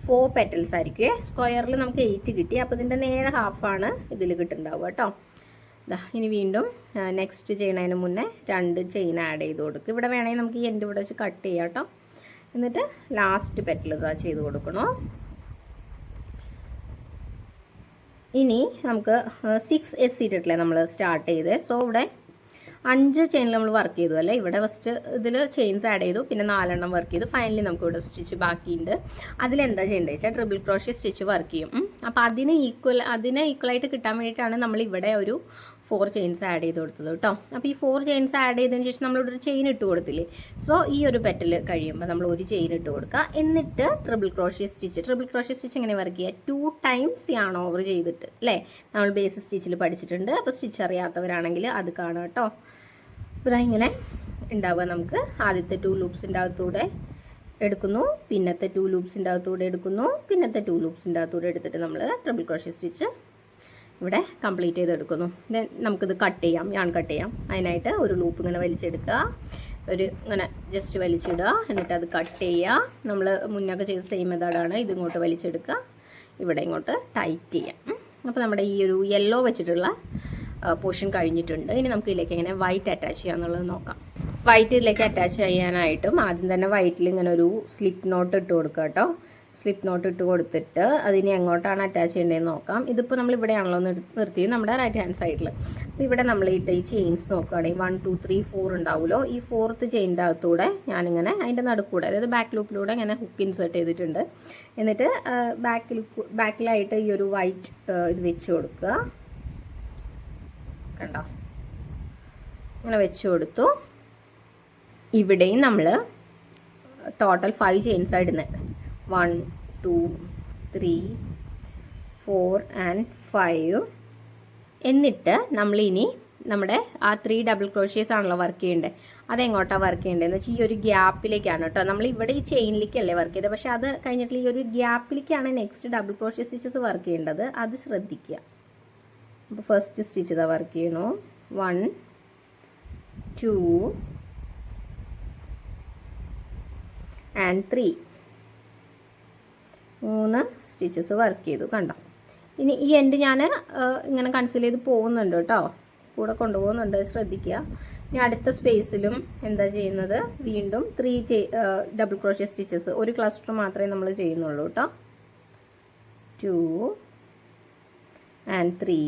4 പെറ്റൽസ് ആയിരിക്കും. സ്ക്വയറിൽ നമുക്ക് 8 കിട്ടി. അപ്പോൾ ഇതിൻ്റെ നേരെ ഹാഫാണ് ഇതിൽ കിട്ടുന്നുണ്ടാവുക കേട്ടോ. ഇനി വീണ്ടും നെക്സ്റ്റ് ചെയ്യണതിന് മുന്നേ 2 ചെയിൻ ആഡ് ചെയ്ത് കൊടുക്കുക. ഇവിടെ വേണമെങ്കിൽ നമുക്ക് ഈ എൻഡ് ഇവിടെ വെച്ച് കട്ട് ചെയ്യാം കേട്ടോ. എന്നിട്ട് ലാസ്റ്റ് പെറ്റൽ ഇതാ ചെയ്ത് കൊടുക്കണം. ഇനി നമുക്ക് 6S ഇട്ടിട്ടില്ലേ നമ്മൾ സ്റ്റാർട്ട് ചെയ്ത്. സോ ഇവിടെ 5 ചെയിനിൽ നമ്മൾ വർക്ക് ചെയ്തു അല്ലേ. ഇവിടെ ഫസ്റ്റ് ഇതിൽ ചെയിൻസ് ആഡ് ചെയ്തു, പിന്നെ 4 വർക്ക് ചെയ്തു. ഫൈനലി നമുക്ക് ഇവിടെ സ്റ്റിച്ച് ബാക്കിയുണ്ട്. അതിലെന്താ ചെയ്യേണ്ടത് വെച്ചാൽ ട്രിപ്പിൾ ക്രോഷ്യ സ്റ്റിച്ച് വർക്ക് ചെയ്യും. അപ്പോൾ അതിന് ഈക്വലായിട്ട് കിട്ടാൻ വേണ്ടിയിട്ടാണ് നമ്മൾ ഇവിടെ ഒരു 4 ചെയിൻസ് ആഡ് ചെയ്ത് കൊടുത്തത് കേട്ടോ. അപ്പോൾ ഈ 4 ചെയിൻസ് ആഡ് ചെയ്തതിന് ശേഷം നമ്മളിവിടെ ഒരു ചെയിൻ ഇട്ട് കൊടുത്തില്ലേ. സോ ഈ ഒരു പെറ്റൽ കഴിയുമ്പോൾ നമ്മൾ ഒരു ചെയിൻ ഇട്ട് കൊടുക്കുക. എന്നിട്ട് ട്രിപ്പിൾ ക്രോഷ്യ സ്റ്റിച്ച് എങ്ങനെ വർക്ക് ചെയ്യുക? 2 ടൈംസ് യാൺ ഓവർ ചെയ്തിട്ട് അല്ലേ. നമ്മൾ ബേസ് സ്റ്റിച്ചിൽ പഠിച്ചിട്ടുണ്ട്. അപ്പോൾ സ്റ്റിച്ച് അറിയാത്തവരാണെങ്കിൽ അത് കാണുക കേട്ടോ. അപ്പോൾ ഇങ്ങനെ ഉണ്ടാവുക. നമുക്ക് ആദ്യത്തെ 2 ലൂപ്സിൻ്റെ അകത്തൂടെ എടുക്കുന്നു, പിന്നത്തെ 2 ലൂപ്സിൻ്റെ അകത്തൂടെ എടുക്കുന്നു, പിന്നത്തെ 2 ലൂപ്സിൻ്റെ അകത്തൂടെ എടുത്തിട്ട് നമ്മൾ ട്രിപ്പിൾ ക്രോഷ്യ സ്റ്റിച്ച് ഇവിടെ കംപ്ലീറ്റ് ചെയ്തെടുക്കുന്നു. ദെൻ നമുക്കിത് കട്ട് ചെയ്യാം, യാൺ കട്ട് ചെയ്യാം. അതിനായിട്ട് ഒരു ലൂപ്പ് ഇങ്ങനെ വലിച്ചെടുക്കുക, ഇങ്ങനെ ജസ്റ്റ് വലിച്ചിടുക, എന്നിട്ട് അത് കട്ട് ചെയ്യുക. നമ്മൾ മുന്നൊക്കെ ചെയ്ത സെയിം മെത്തേഡാണ്. ഇതിങ്ങോട്ട് വലിച്ചെടുക്കുക, ഇവിടെ ഇങ്ങോട്ട് ടൈറ്റ് ചെയ്യാം. അപ്പോൾ നമ്മുടെ ഈ ഒരു യെല്ലോ വെച്ചിട്ടുള്ള പോർഷൻ കഴിഞ്ഞിട്ടുണ്ട്. ഇനി നമുക്ക് ഇതിലേക്ക് എങ്ങനെ വൈറ്റ് അറ്റാച്ച് ചെയ്യാന്നുള്ളത് നോക്കാം. വൈറ്റ് ഇതിലേക്ക് അറ്റാച്ച് ചെയ്യാനായിട്ടും ആദ്യം തന്നെ വൈറ്റിൽ ഇങ്ങനെ ഒരു സ്ലിപ്പ് നോട്ട് ഇട്ട് കൊടുക്കുക കേട്ടോ. സ്ലിപ്പ് നോട്ട് ഇട്ട് കൊടുത്തിട്ട് അതിന് എങ്ങോട്ടാണ് അറ്റാച്ച് ചെയ്യേണ്ടതെന്ന് നോക്കാം. ഇതിപ്പോൾ നമ്മൾ ഇവിടെയാണല്ലോ നിർത്തിയത്, നമ്മുടെ റൈറ്റ് ഹാൻഡ് സൈഡിൽ. അപ്പോൾ ഇവിടെ നമ്മൾ ഇട്ട് ഈ ചെയിൻസ് നോക്കുകയാണെങ്കിൽ 1 2 3 4 ഉണ്ടാവുമല്ലോ. ഈ 4th ചെയിൻ്റെ അകത്തൂടെ ഞാനിങ്ങനെ അതിൻ്റെ നടുക്കൂടെ, അതായത് ബാക്ക് ലൂപ്പിലൂടെ ഇങ്ങനെ ഹുക്ക് ഇൻസേർട്ട് ചെയ്തിട്ടുണ്ട്. എന്നിട്ട് ബാക്കിലായിട്ട് ഈ ഒരു വൈറ്റ് ഇത് വെച്ച് കൊടുക്കുക. കണ്ടോ, ഇങ്ങനെ വെച്ച് കൊടുത്തു. ഇവിടെയും നമ്മൾ ടോട്ടൽ 5 ചെയിൻസ് ഇടുന്നത്. 1 2 3 4 and 5. എന്നിട്ട് നമ്മളിനി നമ്മുടെ ആ 3 ഡബിൾ ക്രോഷ്യേഴ്സ് ആണല്ലോ വർക്ക് ചെയ്യേണ്ടത്. അതെങ്ങോട്ടാണ് വർക്ക് ചെയ്യേണ്ടതെന്ന് വെച്ചാൽ ഈ ഒരു ഗ്യാപ്പിലേക്കാണ് കേട്ടോ. നമ്മൾ ഇവിടെ ഈ ചെയിനിലേക്കല്ലേ വർക്ക് ചെയ്തത്, പക്ഷെ അത് കഴിഞ്ഞിട്ട് ഈ ഒരു ഗ്യാപ്പിലേക്കാണ് next double crochet stitches work ചെയ്യേണ്ടത്. അത് ശ്രദ്ധിക്കുക. അപ്പോൾ ഫസ്റ്റ് സ്റ്റിച്ച് ഇതാ വർക്ക് ചെയ്യണു. 1 2 and 3 3 സ്റ്റിച്ചസ് വർക്ക് ചെയ്തു. കണ്ടോ, ഇനി ഈ എൻഡ് ഞാൻ ഇങ്ങനെ കൺസിൽ ചെയ്ത് പോകുന്നുണ്ട് കേട്ടോ, കൂടെ കൊണ്ടുപോകുന്നുണ്ട്, ശ്രദ്ധിക്കുക. ഇനി അടുത്ത സ്പേസിലും എന്താ ചെയ്യുന്നത്, വീണ്ടും 3 ഡബിൾ ക്രോഷ്യ സ്റ്റിച്ചസ്, ഒരു ക്ലസ്റ്റർ മാത്രമേ നമ്മൾ ചെയ്യുന്നുള്ളൂ കേട്ടോ. 2 and 3.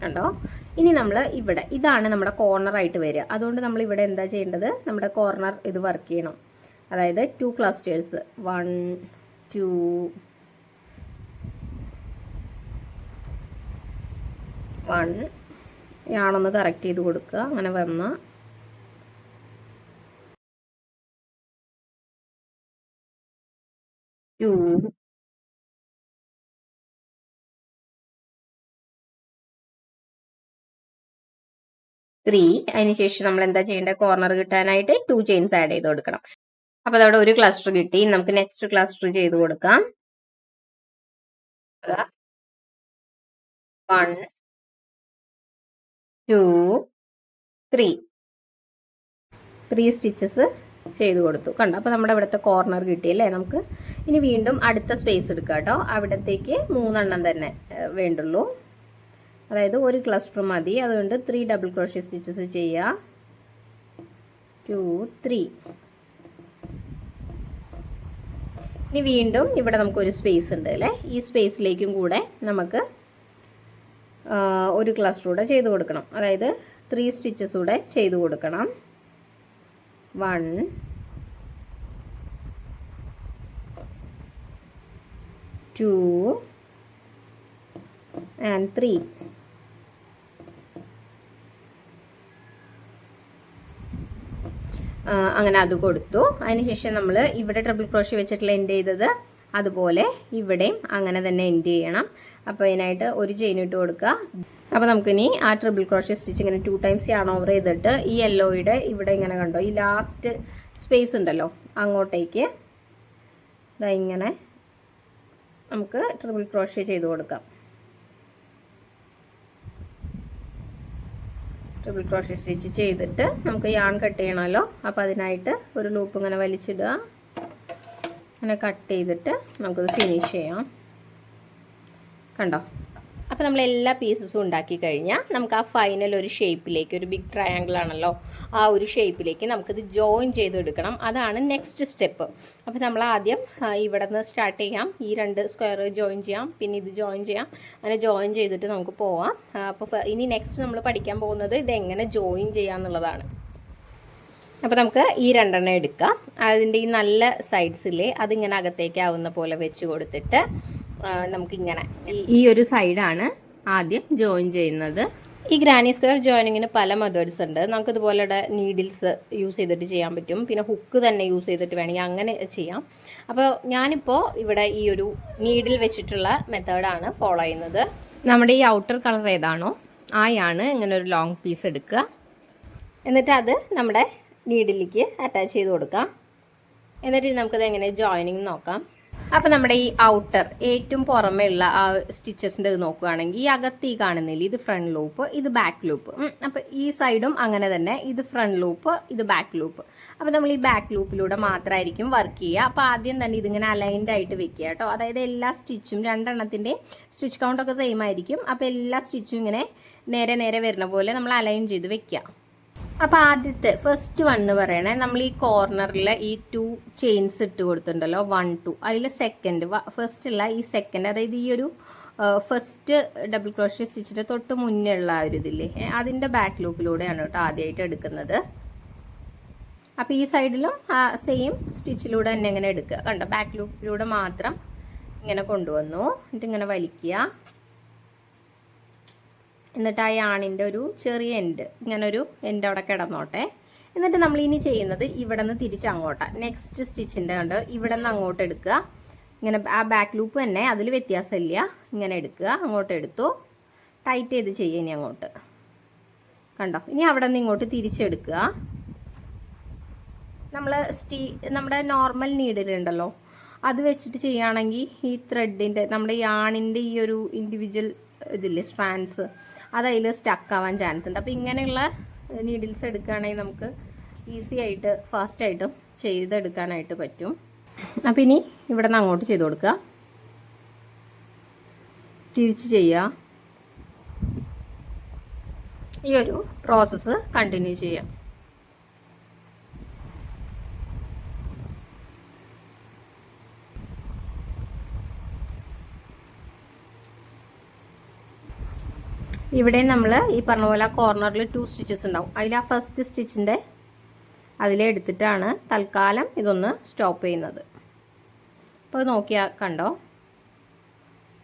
കണ്ടോ, ഇനി നമ്മൾ ഇവിടെ ഇതാണ് നമ്മുടെ കോർണറായിട്ട് വരിക. അതുകൊണ്ട് നമ്മൾ ഇവിടെ എന്താ ചെയ്യേണ്ടത്, നമ്മുടെ കോർണർ ഇത് വർക്ക് ചെയ്യണം. അതായത് 2 ക്ലസ്റ്റേഴ്സ് 1 2 1 യാണൊന്ന് കറക്റ്റ് ചെയ്ത് കൊടുക്കുക. അങ്ങനെ വന്ന 2 3. അതിനുശേഷം നമ്മൾ എന്താ ചെയ്യേണ്ടത്, കോർണർ കിട്ടാനായിട്ട് 2 ചെയിൻസ് ആഡ് ചെയ്ത് കൊടുക്കണം. അപ്പോൾ അതവിടെ ഒരു ക്ലസ്റ്റർ കിട്ടി. നമുക്ക് നെക്സ്റ്റ് ക്ലസ്റ്റർ ചെയ്ത് കൊടുക്കാം. 1 2 3 സ്റ്റിച്ചസ് ചെയ്ത് കൊടുത്തു. കണ്ടോ, അപ്പോൾ നമ്മുടെ ഇവിടുത്തെ കോർണർ കിട്ടിയല്ലേ. നമുക്ക് ഇനി വീണ്ടും അടുത്ത സ്പേസ് എടുക്കാം കേട്ടോ. അവിടത്തേക്ക് 3 തന്നെ വേണ്ടുള്ളൂ, അതായത് ഒരു ക്ലസ്റ്റർ മതി. അതുകൊണ്ട് 3 ഡബിൾ ക്രോഷ്യ സ്റ്റിച്ചസ് ചെയ്യുക. 2 3. ഇനി വീണ്ടും ഇവിടെ നമുക്കൊരു സ്പേസ് ഉണ്ട് അല്ലേ. ഈ സ്പേസിലേക്കും കൂടെ നമുക്ക് ഒരു ക്ലസ്റ്റർ കൂടെ ചെയ്ത് കൊടുക്കണം. അതായത് 3 സ്റ്റിച്ചസ് കൂടെ ചെയ്ത് കൊടുക്കണം. 1 2 and 3. അങ്ങനെ അത് കൊടുത്തു. അതിനുശേഷം നമ്മൾ ഇവിടെ ട്രിപ്പിൾ ക്രോഷ്യ വെച്ചിട്ടുള്ള എൻഡ് ചെയ്തത് അതുപോലെ ഇവിടെയും അങ്ങനെ തന്നെ എൻഡ് ചെയ്യണം. അപ്പോൾ അതിനായിട്ട് ഒരു ചെയിൻ ഇട്ട് കൊടുക്കുക. അപ്പോൾ നമുക്കിനി ആ ട്രിപ്പിൾ ക്രോഷ്യ സ്റ്റിച്ച് ഇങ്ങനെ 2 ടൈംസ് യാൺ ഓവർ ചെയ്തിട്ട് ഈ യെല്ലോയുടെ ഇവിടെ ഇങ്ങനെ കണ്ടോ, ഈ ലാസ്റ്റ് സ്പേസ് ഉണ്ടല്ലോ അങ്ങോട്ടേക്ക് ഇതാ ഇങ്ങനെ നമുക്ക് ട്രിപ്പിൾ ക്രോഷ്യ ചെയ്ത് കൊടുക്കാം. ട്രിപ്പിൾ ക്രോഷ്യ സ്റ്റിച്ച് ചെയ്തിട്ട് നമുക്ക് യാൺ കട്ട് ചെയ്യണമല്ലോ. അപ്പോൾ അതിനായിട്ട് ഒരു ലൂപ്പ് ഇങ്ങനെ വലിച്ചിടുക, അങ്ങനെ കട്ട് ചെയ്തിട്ട് നമുക്കത് ഫിനിഷ് ചെയ്യാം. കണ്ടോ, അപ്പോൾ നമ്മൾ എല്ലാ പീസസും ഉണ്ടാക്കി കഴിഞ്ഞാൽ നമുക്ക് ആ ഫൈനൽ ഒരു ഷേപ്പിലേക്ക്, ഒരു ബിഗ് ട്രയാങ്കിൾ ആണല്ലോ, ആ ഒരു ഷേപ്പിലേക്ക് നമുക്കിത് ജോയിൻ ചെയ്തെടുക്കണം. അതാണ് നെക്സ്റ്റ് സ്റ്റെപ്പ്. അപ്പോൾ നമ്മൾ ആദ്യം ഇവിടെ നിന്ന് സ്റ്റാർട്ട് ചെയ്യാം. ഈ 2 സ്ക്വയർ ജോയിൻ ചെയ്യാം, പിന്നെ ഇത് ജോയിൻ ചെയ്യാം. അങ്ങനെ ജോയിൻ ചെയ്തിട്ട് നമുക്ക് പോവാം. അപ്പോൾ ഇനി നെക്സ്റ്റ് നമ്മൾ പഠിക്കാൻ പോകുന്നത് ഇതെങ്ങനെ ജോയിൻ ചെയ്യാന്നുള്ളതാണ്. അപ്പോൾ നമുക്ക് ഈ 2 എടുക്കാം. അതിൻ്റെ ഈ നല്ല സൈഡ്സിലെ അതിങ്ങനെ അകത്തേക്ക് ആവുന്ന പോലെ വെച്ച് കൊടുത്തിട്ട് നമുക്കിങ്ങനെ ഈ ഒരു സൈഡാണ് ആദ്യം ജോയിൻ ചെയ്യുന്നത്. ഈ ഗ്രാനി സ്ക്വയർ ജോയിനിങ്ങിന് പല മെത്തേഡ്സ് ഉണ്ട്. നമുക്കിതുപോലെ നീഡിൽസ് യൂസ് ചെയ്തിട്ട് ചെയ്യാൻ പറ്റും, പിന്നെ ഹുക്ക് തന്നെ യൂസ് ചെയ്തിട്ട് വേണമെങ്കിൽ അങ്ങനെ ചെയ്യാം. അപ്പോൾ ഞാനിപ്പോൾ ഇവിടെ ഈ ഒരു നീഡിൽ വെച്ചിട്ടുള്ള മെത്തേഡാണ് ഫോളോ ചെയ്യുന്നത്. നമ്മുടെ ഈ ഔട്ടർ കളർ ഏതാണോ ആയാണ് ഇങ്ങനെ ഒരു ലോങ് പീസ് എടുക്കുക. എന്നിട്ട് അത് നമ്മുടെ നീഡിലേക്ക് അറ്റാച്ച് ചെയ്ത് കൊടുക്കാം. എന്നിട്ട് നമുക്കത് എങ്ങനെ ജോയിനിങ് നോക്കാം. അപ്പോൾ നമ്മുടെ ഈ ഔട്ടർ ഏറ്റവും പുറമേ ഉള്ള ആ സ്റ്റിച്ചസിൻ്റെ ഇത് നോക്കുകയാണെങ്കിൽ ഈ അകത്ത് ഈ കാണുന്നില്ല, ഇത് ഫ്രണ്ട് ലൂപ്പ്, ഇത് ബാക്ക് ലൂപ്പ്. അപ്പോൾ ഈ സൈഡും അങ്ങനെ തന്നെ, ഇത് ഫ്രണ്ട് ലൂപ്പ്, ഇത് ബാക്ക് ലൂപ്പ്. അപ്പോൾ നമ്മൾ ഈ ബാക്ക് ലൂപ്പിലൂടെ മാത്രമായിരിക്കും വർക്ക് ചെയ്യുക. അപ്പോൾ ആദ്യം തന്നെ ഇതിങ്ങനെ അലൈൻഡ് ആയിട്ട് വെക്കുക കേട്ടോ. അതായത് എല്ലാ സ്റ്റിച്ചും 2 എണ്ണത്തിൻ്റെ സ്റ്റിച്ച് കൗണ്ടൊക്കെ സെയിം ആയിരിക്കും. അപ്പോൾ എല്ലാ സ്റ്റിച്ചും ഇങ്ങനെ നേരെ നേരെ വരുന്ന പോലെ നമ്മൾ അലൈൻ ചെയ്ത് വെക്കുക. അപ്പോൾ ആദ്യത്തെ ഫസ്റ്റ് 1 എന്ന് പറയണേ, നമ്മൾ ഈ കോർണറിൽ ഈ 2 ചെയിൻസ് ഇട്ട് കൊടുത്തിട്ടുണ്ടല്ലോ, 1 2, അതിൽ സെക്കൻഡ് ഫസ്റ്റുള്ള ഈ സെക്കൻഡ്, അതായത് ഈ ഒരു ഫസ്റ്റ് ഡബിൾ ക്രോഷ്യ സ്റ്റിച്ചിൻ്റെ തൊട്ട് മുന്നേ ഉള്ള ആ ഒരു ഇതില്ലേ, അതിൻ്റെ ബാക്ക് ലൂപ്പിലൂടെയാണ് കേട്ടോ ആദ്യമായിട്ട് എടുക്കുന്നത്. അപ്പോൾ ഈ സൈഡിലും ആ സെയിം സ്റ്റിച്ചിലൂടെ തന്നെ ഇങ്ങനെ എടുക്കുക. കണ്ടോ, ബാക്ക് ലൂപ്പിലൂടെ മാത്രം ഇങ്ങനെ കൊണ്ടുവന്നു. എന്നിട്ട് ഇങ്ങനെ വലിക്കുക. എന്നിട്ട് ആ യാണിൻ്റെ ഒരു ചെറിയ എൻഡ്, ഇങ്ങനൊരു എൻഡ് അവിടെ കിടന്നോട്ടെ. എന്നിട്ട് നമ്മൾ ഇനി ചെയ്യുന്നത് ഇവിടെ നിന്ന് തിരിച്ച് അങ്ങോട്ടാണ്. നെക്സ്റ്റ് സ്റ്റിച്ചിൻ്റെ കണ്ടോ, ഇവിടെ നിന്ന് അങ്ങോട്ട് എടുക്കുക. ഇങ്ങനെ ആ ബാക്ക് ലൂപ്പ് തന്നെ, അതിൽ വ്യത്യാസമില്ല. ഇങ്ങനെ എടുക്കുക, അങ്ങോട്ട് എടുത്തു, ടൈറ്റ് ചെയ്ത് ചെയ്യുക. ഇനി അങ്ങോട്ട് കണ്ടോ, ഇനി അവിടെ നിന്ന് ഇങ്ങോട്ട് തിരിച്ചെടുക്കുക. നമ്മൾ നമ്മുടെ നോർമൽ നീഡിലുണ്ടല്ലോ, അത് വെച്ചിട്ട് ചെയ്യുകയാണെങ്കിൽ ഈ ത്രെഡിൻ്റെ, നമ്മുടെ യാണിൻ്റെ ഈ ഒരു ഇൻഡിവിജ്വൽ ഇതില്ലേ സ്ട്രാൻഡ്സ്, അതതിൽ സ്റ്റക്ക് ആവാൻ ചാൻസ് ഉണ്ട്. അപ്പോൾ ഇങ്ങനെയുള്ള നീഡിൽസ് എടുക്കുകയാണെങ്കിൽ നമുക്ക് ഈസി ആയിട്ട് ഫാസ്റ്റായിട്ടും ചെയ്തെടുക്കാനായിട്ട് പറ്റും. അപ്പോൾ ഇനി ഇവിടെ നിന്ന് അങ്ങോട്ട് ചെയ്ത് കൊടുക്കുക, തിരിച്ച് ചെയ്യുക. ഈ ഒരു പ്രോസസ്സ് കണ്ടിന്യൂ ചെയ്യാം. ഇവിടെ നമ്മൾ ഈ പറഞ്ഞ പോലെ ആ കോർണറിൽ 2 സ്റ്റിച്ചസ് ഉണ്ടാവും. അതിൽ ആ ഫസ്റ്റ് സ്റ്റിച്ചിൻ്റെ അതിലെടുത്തിട്ടാണ് തൽക്കാലം ഇതൊന്ന് സ്റ്റോപ്പ് ചെയ്യുന്നത്. അപ്പോൾ നോക്കിയാൽ കണ്ടോ,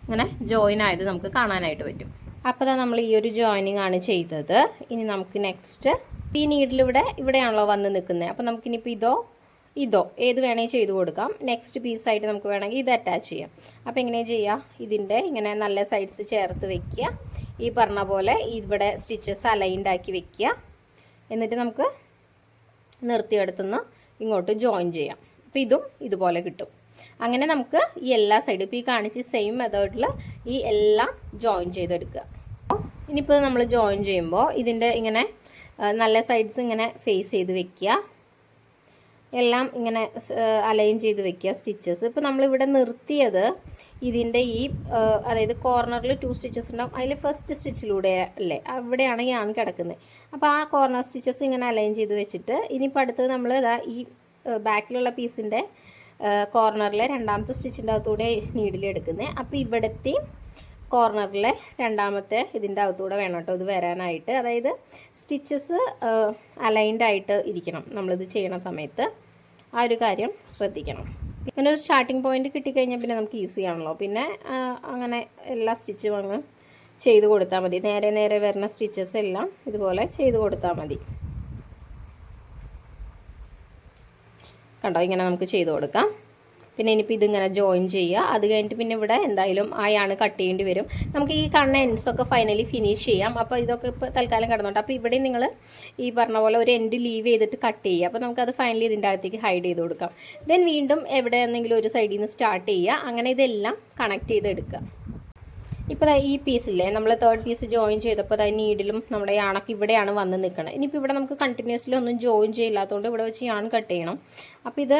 ഇങ്ങനെ ജോയിൻ ആയത് നമുക്ക് കാണാനായിട്ട് പറ്റും. അപ്പോൾ നമ്മൾ ഈ ഒരു ജോയിനിങ് ആണ് ചെയ്തത്. ഇനി നമുക്ക് നെക്സ്റ്റ് ഈ നീഡിൽ ഇവിടെയാണല്ലോ വന്ന് നിൽക്കുന്നത്. അപ്പോൾ നമുക്കിനിപ്പോൾ ഇതോ ഏത് വേണമെങ്കിൽ ചെയ്ത് കൊടുക്കാം. നെക്സ്റ്റ് പീസായിട്ട് നമുക്ക് വേണമെങ്കിൽ ഇത് അറ്റാച്ച് ചെയ്യാം. അപ്പോൾ എങ്ങനെ ചെയ്യുക, ഇതിൻ്റെ ഇങ്ങനെ നല്ല സൈഡ്സ് ചേർത്ത് വെക്കുക. ഈ പറഞ്ഞ പോലെ ഇവിടെ സ്റ്റിച്ചസ് അലൈൻഡ് ആക്കി വെക്കുക. എന്നിട്ട് നമുക്ക് നിർത്തിയെടുത്തുനിന്ന് ഇങ്ങോട്ട് ജോയിൻ ചെയ്യാം. അപ്പോൾ ഇതും ഇതുപോലെ കിട്ടും. അങ്ങനെ നമുക്ക് ഈ എല്ലാ സൈഡും ഇപ്പോൾ ഈ കാണിച്ച് സെയിം മെത്തേഡിൽ ഈ എല്ലാം ജോയിൻ ചെയ്തെടുക്കുക. ഇനിയിപ്പോൾ നമ്മൾ ജോയിൻ ചെയ്യുമ്പോൾ ഇതിൻ്റെ ഇങ്ങനെ നല്ല സൈഡ്സ് ഇങ്ങനെ ഫേസ് ചെയ്ത് വെക്കുക. എല്ലാം ഇങ്ങനെ അലൈൻ ചെയ്ത് വെക്കുക സ്റ്റിച്ചസ്. ഇപ്പോൾ നമ്മളിവിടെ നിർത്തിയത് ഇതിൻ്റെ ഈ അതായത് കോർണറിൽ 2 സ്റ്റിച്ചസ് ഉണ്ടാവും. അതിൽ ഫസ്റ്റ് സ്റ്റിച്ചിലൂടെ അല്ലേ, അവിടെയാണ് ഞാൻ കിടക്കുന്നത്. അപ്പോൾ ആ കോർണർ സ്റ്റിച്ചസ് ഇങ്ങനെ അലൈൻ ചെയ്ത് വെച്ചിട്ട് ഇനിയിപ്പോൾ അടുത്തത് നമ്മൾ ഈ ബാക്കിലുള്ള പീസിൻ്റെ കോർണറിലെ 2ാമത്തെ സ്റ്റിച്ചിൻ്റെ അകത്തൂടെ നീഡിലെടുക്കുന്നത്. അപ്പോൾ ഇവിടുത്തെ കോർണറിലെ 2ാമത്തെ ഇതിൻ്റെ അകത്തൂടെ വേണം കേട്ടോ ഇത് വരാനായിട്ട്. അതായത് സ്റ്റിച്ചസ് അലൈൻഡ് ആയിട്ട് ഇരിക്കണം നമ്മളിത് ചെയ്യണ സമയത്ത്. ആ ഒരു കാര്യം ശ്രദ്ധിക്കണം. ഇങ്ങനെ ഒരു സ്റ്റാർട്ടിംഗ് പോയിന്റ് കിട്ടിക്കഴിഞ്ഞാൽ പിന്നെ നമുക്ക് ഈസി ആണല്ലോ. പിന്നെ അങ്ങനെ എല്ലാ സ്റ്റിച്ചും അങ്ങ് ചെയ്ത് കൊടുത്താൽ മതി. നേരെ നേരെ വരുന്ന സ്റ്റിച്ചസ് എല്ലാം ഇതുപോലെ ചെയ്ത് കൊടുത്താൽ മതി. കണ്ടോ, ഇങ്ങനെ നമുക്ക് ചെയ്ത് കൊടുക്കാം. പിന്നെ ഇനിയിപ്പോൾ ഇതിങ്ങനെ ജോയിൻ ചെയ്യുക. അത് കഴിഞ്ഞിട്ട് പിന്നെ ഇവിടെ എന്തായാലും ആയാണ് കട്ട് ചെയ്യേണ്ടി വരും. നമുക്ക് ഈ കാണുന്ന എൻഡ്സൊക്കെ ഫൈനലി ഫിനിഷ് ചെയ്യാം. അപ്പോൾ ഇതൊക്കെ ഇപ്പോൾ തൽക്കാലം കിടന്നോട്ടെ. അപ്പോൾ ഇവിടെ നിങ്ങൾ ഈ പറഞ്ഞ പോലെ ഒരു എൻഡ് ലീവ് ചെയ്തിട്ട് കട്ട് ചെയ്യുക. അപ്പോൾ നമുക്കത് ഫൈനലി ഇതിൻ്റെ അകത്തേക്ക് ഹൈഡ് ചെയ്ത് കൊടുക്കാം. ദെൻ വീണ്ടും എവിടെയെന്നെങ്കിലും ഒരു സൈഡിൽ നിന്ന് സ്റ്റാർട്ട് ചെയ്യുക. അങ്ങനെ ഇതെല്ലാം കണക്ട് ചെയ്തെടുക്കുക. ഇപ്പോൾ ഈ പീസില്ലേ, നമ്മൾ 3rd പീസ് ജോയിൻ ചെയ്തപ്പോൾ നീഡിലും നമ്മുടെ യാണൊക്കെ ഇവിടെയാണ് വന്ന് നിൽക്കുന്നത്. ഇനിയിപ്പോൾ ഇവിടെ നമുക്ക് കണ്ടിന്യൂസ്ലി ഒന്നും ജോയിൻ ചെയ്യില്ലാത്തതുകൊണ്ട് ഇവിടെ വെച്ച് യാൺ കട്ട് ചെയ്യണം. അപ്പോൾ ഇത്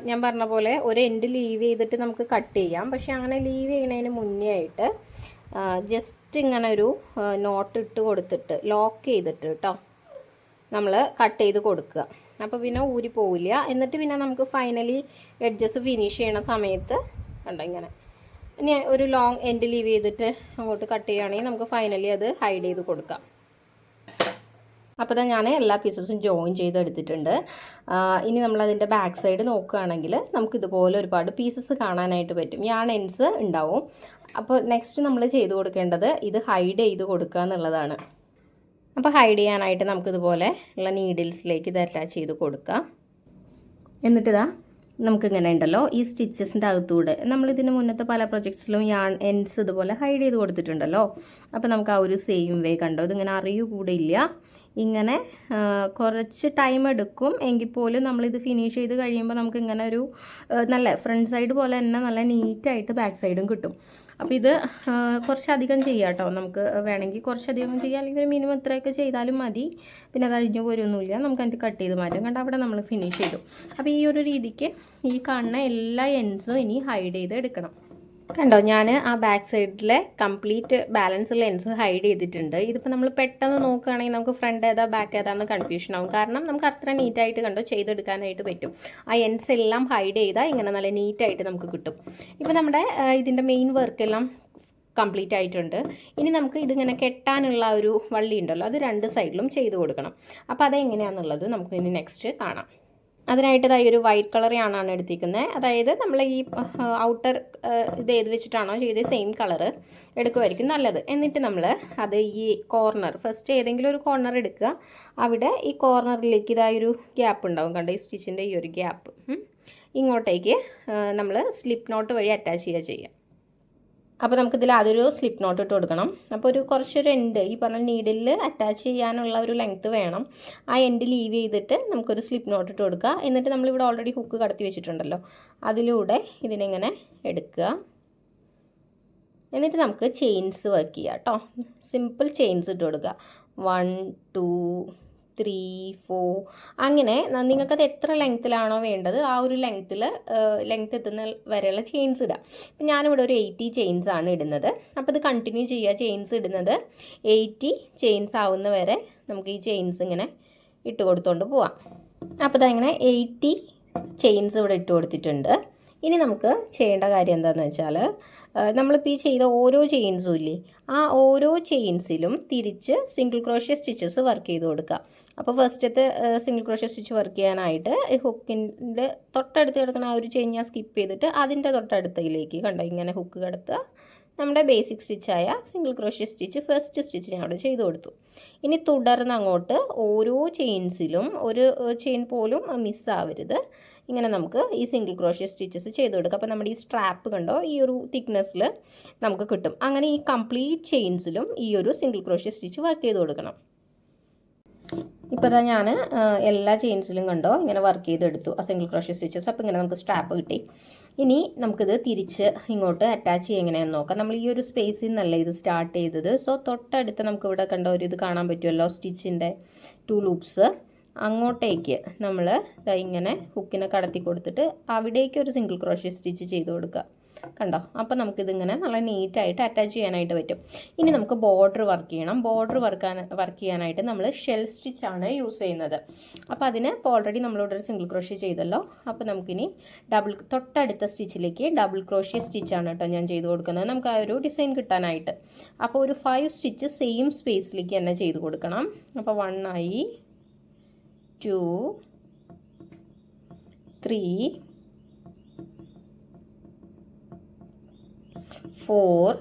ഞാൻ പറഞ്ഞ പോലെ ഒരു എൻഡ് ലീവ് ചെയ്തിട്ട് നമുക്ക് കട്ട് ചെയ്യാം. പക്ഷേ അങ്ങനെ ലീവ് ചെയ്യുന്നതിന് മുന്നേ ആയിട്ട് ജസ്റ്റ് ഇങ്ങനെ ഒരു നോട്ട് ഇട്ട് കൊടുത്തിട്ട് ലോക്ക് ചെയ്തിട്ട് കേട്ടോ നമ്മൾ കട്ട് ചെയ്ത് കൊടുക്കുക. അപ്പോൾ പിന്നെ ഊരി പോവില്ല. എന്നിട്ട് പിന്നെ നമുക്ക് ഫൈനലി എഡ്ജസ് ഫിനിഷ് ചെയ്യണ സമയത്ത് കണ്ടോ ഇങ്ങനെ ഇനി ഒരു ലോങ് എൻഡ് ലീവ് ചെയ്തിട്ട് അങ്ങോട്ട് കട്ട് ചെയ്യുകയാണെങ്കിൽ നമുക്ക് ഫൈനലി അത് ഹൈഡ് ചെയ്ത് കൊടുക്കാം. അപ്പോൾ തന്നെ ഞാൻ എല്ലാ പീസസും ജോയിൻ ചെയ്തെടുത്തിട്ടുണ്ട്. ഇനി നമ്മളതിൻ്റെ ബാക്ക് സൈഡ് നോക്കുകയാണെങ്കിൽ നമുക്കിതുപോലെ ഒരുപാട് പീസസ് കാണാനായിട്ട് പറ്റും. യാൺ എൻഡ്സ് ഉണ്ടാവും. അപ്പോൾ നെക്സ്റ്റ് നമ്മൾ ചെയ്ത് കൊടുക്കേണ്ടത് ഇത് ഹൈഡ് ചെയ്ത് കൊടുക്കുക എന്നുള്ളതാണ്. അപ്പോൾ ഹൈഡ് ചെയ്യാനായിട്ട് നമുക്കിതുപോലെ ഉള്ള നീഡിൽസിലേക്ക് ഇത് അറ്റാച്ച് ചെയ്ത് കൊടുക്കാം. എന്നിട്ടിതാ നമുക്കിങ്ങനെ ഉണ്ടല്ലോ ഈ സ്റ്റിച്ചസിൻ്റെ അകത്തൂടെ നമ്മളിതിന് മുന്നത്തെ പല പ്രൊജക്ട്സിലും യാൺ എൻഡ്സ് ഇതുപോലെ ഹൈഡ് ചെയ്ത് കൊടുത്തിട്ടുണ്ടല്ലോ. അപ്പോൾ നമുക്ക് ആ ഒരു സെയിം വേ കണ്ടോ ഇതിങ്ങനെ അറിയുകൂടെ ഇല്ല. ഇങ്ങനെ കുറച്ച് ടൈം എടുക്കും എങ്കിൽ പോലും നമ്മളിത് ഫിനിഷ് ചെയ്ത് കഴിയുമ്പോൾ നമുക്ക് ഇങ്ങനെ ഒരു നല്ല ഫ്രണ്ട് സൈഡ് പോലെ തന്നെ നല്ല നീറ്റായിട്ട് ബാക്ക് സൈഡും കിട്ടും. അപ്പോൾ ഇത് കുറച്ചധികം ചെയ്യാം കേട്ടോ. നമുക്ക് വേണമെങ്കിൽ കുറച്ചധികം ചെയ്യാം, അല്ലെങ്കിൽ ഒരു മിനിമം ഇത്രയൊക്കെ ചെയ്താലും മതി. പിന്നെ അത് അഴിഞ്ഞു പോരൊന്നുമില്ല. നമുക്ക് അതിൻ്റെ കട്ട് ചെയ്ത് മാറ്റാം. കണ്ട അവിടെ നമ്മൾ ഫിനിഷ് ചെയ്തു. അപ്പോൾ ഈ ഒരു രീതിക്ക് ഈ കാണുന്ന എല്ലാ എൻഡ്സും ഇനി ഹൈഡ് ചെയ്ത് എടുക്കണം. കണ്ടോ ഞാൻ ആ ബാക്ക് സൈഡിലെ കംപ്ലീറ്റ് ബാലൻസ് ലെൻസ് ഹൈഡ് ചെയ്തിട്ടുണ്ട്. ഇതിപ്പോൾ നമ്മൾ പെട്ടെന്ന് നോക്കുകയാണെങ്കിൽ നമുക്ക് ഫ്രണ്ട് ഏതാ ബാക്ക് ഏതാണെന്ന് കൺഫ്യൂഷൻ ആവും. കാരണം നമുക്ക് അത്ര നീറ്റായിട്ട് കണ്ടോ ചെയ്തെടുക്കാനായിട്ട് പറ്റും. ആ എൻഡ്സ് എല്ലാം ഹൈഡ് ചെയ്താൽ ഇങ്ങനെ നല്ല നീറ്റായിട്ട് നമുക്ക് കിട്ടും. ഇപ്പോൾ നമ്മുടെ ഇതിൻ്റെ മെയിൻ വർക്കെല്ലാം കംപ്ലീറ്റ് ആയിട്ടുണ്ട്. ഇനി നമുക്ക് ഇതിങ്ങനെ കെട്ടാനുള്ള ഒരു വള്ളി ഉണ്ടല്ലോ അത് രണ്ട് സൈഡിലും ചെയ്ത് കൊടുക്കണം. അപ്പോൾ അതെങ്ങനെയാണെന്നുള്ളത് നമുക്ക് ഇനി നെക്സ്റ്റ് കാണാം. അതിനായിട്ട് ഇതായി ഒരു വൈറ്റ് കളർ യാണാണ് എടുത്തിരിക്കുന്നത്. അതായത് നമ്മൾ ഈ ഔട്ടർ ഇത് ഏത് വെച്ചിട്ടാണോ ചെയ്തത് സെയിം കളറ് എടുക്കുമായിരിക്കും നല്ലത്. എന്നിട്ട് നമ്മൾ അത് ഈ കോർണർ ഫസ്റ്റ് ഏതെങ്കിലും ഒരു കോർണർ എടുക്കുക. അവിടെ ഈ കോർണറിലേക്ക് ഇതായൊരു ഗ്യാപ്പ് ഉണ്ടാവും കണ്ടോ ഈ സ്റ്റിച്ചിൻ്റെ ഈ ഒരു ഗ്യാപ്പ് ഇങ്ങോട്ടേക്ക് നമ്മൾ സ്ലിപ്പ് നോട്ട് വഴി അറ്റാച്ച് ചെയ്യുക. അപ്പോൾ നമുക്കിതിൽ അതൊരു സ്ലിപ്പ് നോട്ട് ഇട്ട് കൊടുക്കണം. അപ്പോൾ ഒരു കുറച്ചൊരു എൻഡ് ഈ പറഞ്ഞ നീഡിൽ അറ്റാച്ച് ചെയ്യാനുള്ള ഒരു ലെങ്ത്ത് വേണം. ആ എൻഡ് ലീവ് ചെയ്തിട്ട് നമുക്കൊരു സ്ലിപ്പ് നോട്ട് ഇട്ട് കൊടുക്കുക. എന്നിട്ട് നമ്മളിവിടെ ഓൾറെഡി ഹുക്ക് കടത്തി വെച്ചിട്ടുണ്ടല്ലോ അതിലൂടെ ഇതിനിങ്ങനെ എടുക്കുക. എന്നിട്ട് നമുക്ക് ചെയിൻസ് വർക്ക് ചെയ്യാം കേട്ടോ. സിമ്പിൾ ചെയിൻസ് ഇട്ട് കൊടുക്കുക. 1 2 3 4 അങ്ങനെ നിങ്ങൾക്കത് എത്ര ലെങ്ത്തിലാണോ വേണ്ടത് ആ ഒരു ലെങ്ത്ത് എത്തുന്ന വരെയുള്ള ചെയിൻസ് ഇടുക. അപ്പം ഞാനിവിടെ ഒരു 80 ചെയിൻസ് ആണ് ഇടുന്നത്. അപ്പോൾ ഇത് കണ്ടിന്യൂ ചെയ്യുക. ചെയിൻസ് ഇടുന്നത് 80 ചെയിൻസ് ആവുന്ന വരെ നമുക്ക് ഈ ചെയിൻസ് ഇങ്ങനെ ഇട്ട് കൊടുത്തുകൊണ്ട് പോവാം. അപ്പോൾ ഇതങ്ങനെ 80 ചെയിൻസ് ഇവിടെ ഇട്ട് കൊടുത്തിട്ടുണ്ട്. ഇനി നമുക്ക് ചെയ്യേണ്ട കാര്യം എന്താണെന്ന് വെച്ചാൽ നമ്മളിപ്പോൾ ഈ ചെയ്ത ഓരോ ചെയിൻസും ഇല്ലേ ആ ഓരോ ചെയിൻസിലും തിരിച്ച് സിംഗിൾ ക്രോഷ്യ സ്റ്റിച്ചസ് വർക്ക് ചെയ്ത് കൊടുക്കുക. അപ്പോൾ ഫസ്റ്റത്തെ സിംഗിൾ ക്രോഷ്യ സ്റ്റിച്ച് വർക്ക് ചെയ്യാനായിട്ട് ഈ ഹുക്കിൻ്റെ തൊട്ടടുത്ത് കിടക്കുന്ന ആ ഒരു ചെയിൻ ഞാൻ സ്കിപ്പ് ചെയ്തിട്ട് അതിൻ്റെ തൊട്ടടുത്തയിലേക്ക് കണ്ടോ ഇങ്ങനെ ഹുക്ക് കിടത്തുക. നമ്മുടെ ബേസിക് സ്റ്റിച്ചായ single crochet stitch first stitch ഞാൻ അവിടെ ചെയ്ത് കൊടുത്തു. ഇനി തുടർന്ന് അങ്ങോട്ട് ഓരോ ചെയിൻസിലും ഒരു ചെയിൻ പോലും മിസ്സാവരുത്. ഇങ്ങനെ നമുക്ക് ഈ സിംഗിൾ ക്രോഷ്യ സ്റ്റിച്ചസ് ചെയ്ത് കൊടുക്കുക. അപ്പോൾ നമ്മുടെ ഈ സ്ട്രാപ്പ് കണ്ടോ ഈ ഒരു തിക്നെസ്സിൽ നമുക്ക് കിട്ടും. അങ്ങനെ ഈ കംപ്ലീറ്റ് ചെയിൻസിലും ഈ ഒരു സിംഗിൾ ക്രോഷ്യ സ്റ്റിച്ച് വർക്ക് ചെയ്ത് കൊടുക്കണം. ഇപ്പോൾ ഇതാ ഞാൻ എല്ലാ ചെയിൻസിലും കണ്ടോ ഇങ്ങനെ വർക്ക് ചെയ്തെടുത്തു ആ സിംഗിൾ ക്രോഷ്യ സ്റ്റിച്ചസ്. അപ്പോൾ ഇങ്ങനെ നമുക്ക് സ്ട്രാപ്പ് കിട്ടി. ഇനി നമുക്കിത് തിരിച്ച് ഇങ്ങോട്ട് അറ്റാച്ച് ചെയ്യുക എങ്ങനെയാണെന്ന് നോക്കാം. നമ്മൾ ഈ ഒരു സ്പേസിൽ നിന്നല്ല ഇത് സ്റ്റാർട്ട് ചെയ്തത്. സോ തൊട്ടടുത്ത് നമുക്കിവിടെ കണ്ടോ ഒരു ഇത് കാണാൻ പറ്റുമല്ലോ സ്റ്റിച്ചിൻ്റെ 2 ലൂപ്സ്. അങ്ങോട്ടേക്ക് നമ്മൾ ഇങ്ങനെ ഹുക്കിനെ കടത്തി കൊടുത്തിട്ട് അവിടേക്ക് ഒരു സിംഗിൾ ക്രോഷ്യ സ്റ്റിച്ച് ചെയ്ത് കൊടുക്കുക. കണ്ടോ അപ്പോൾ നമുക്കിതിങ്ങനെ നല്ല നീറ്റായിട്ട് അറ്റാച്ച് ചെയ്യാനായിട്ട് പറ്റും. ഇനി നമുക്ക് ബോർഡർ വർക്ക് ചെയ്യണം. ബോർഡർ വർക്ക് ചെയ്യാനായിട്ട് നമ്മൾ ഷെൽ സ്റ്റിച്ചാണ് യൂസ് ചെയ്യുന്നത്. അപ്പോൾ അതിന് ഇപ്പോൾ ഓൾറെഡി നമ്മളിവിടെ ഒരു സിംഗിൾ ക്രോഷ്യ ചെയ്തല്ലോ. അപ്പോൾ നമുക്കിനി തൊട്ടടുത്ത സ്റ്റിച്ചിലേക്ക് ഡബിൾ ക്രോഷ്യ സ്റ്റിച്ചാണ് കേട്ടോ ഞാൻ ചെയ്ത് കൊടുക്കുന്നത് നമുക്ക് ആ ഒരു ഡിസൈൻ കിട്ടാനായിട്ട്. അപ്പോൾ ഒരു 5 സ്റ്റിച്ച് സെയിം സ്പേസിലേക്ക് തന്നെ ചെയ്ത് കൊടുക്കണം. അപ്പോൾ 1 ആയി 2 3 4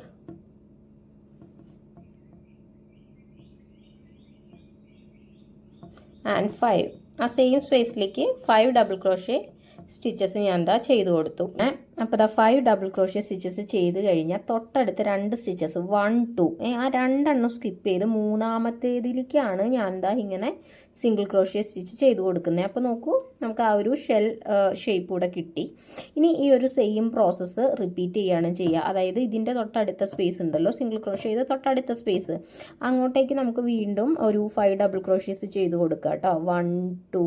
and 5 ആ സെയിം സ്പേസിലേക്ക് 5 ഡബിൾ ക്രോഷ്യ സ്റ്റിച്ചസ് ഞാൻ എന്താ ചെയ്ത് കൊടുത്തു. അപ്പോൾ ദാ 5 ഡബിൾ ക്രോഷ്യ സ്റ്റിച്ചസ് ചെയ്ത് കഴിഞ്ഞാൽ തൊട്ടടുത്ത് 2 സ്റ്റിച്ചസ് 1 2 ആ 2 എണ്ണം സ്കിപ്പ് ചെയ്ത് മൂന്നാമത്തേതിലേക്കാണ് ഞാൻ എന്താ ഇങ്ങനെ സിംഗിൾ ക്രോഷ്യ സ്റ്റിച്ച് ചെയ്ത് കൊടുക്കുന്നത്. അപ്പോൾ നോക്കൂ നമുക്ക് ആ ഒരു ഷെൽ ഷേപ്പ് കൂടെ കിട്ടി. ഇനി ഈ ഒരു സെയിം പ്രോസസ്സ് റിപ്പീറ്റ് ചെയ്യുകയാണ് ചെയ്യുക. അതായത് ഇതിൻ്റെ തൊട്ടടുത്ത സ്പേസ് ഉണ്ടല്ലോ സിംഗിൾ ക്രോഷ്യ ചെയ്ത് തൊട്ടടുത്ത സ്പേസ് അങ്ങോട്ടേക്ക് നമുക്ക് വീണ്ടും ഒരു 5 ഡബിൾ ക്രോഷ്യസ് ചെയ്ത് കൊടുക്കുക കേട്ടോ. 1 2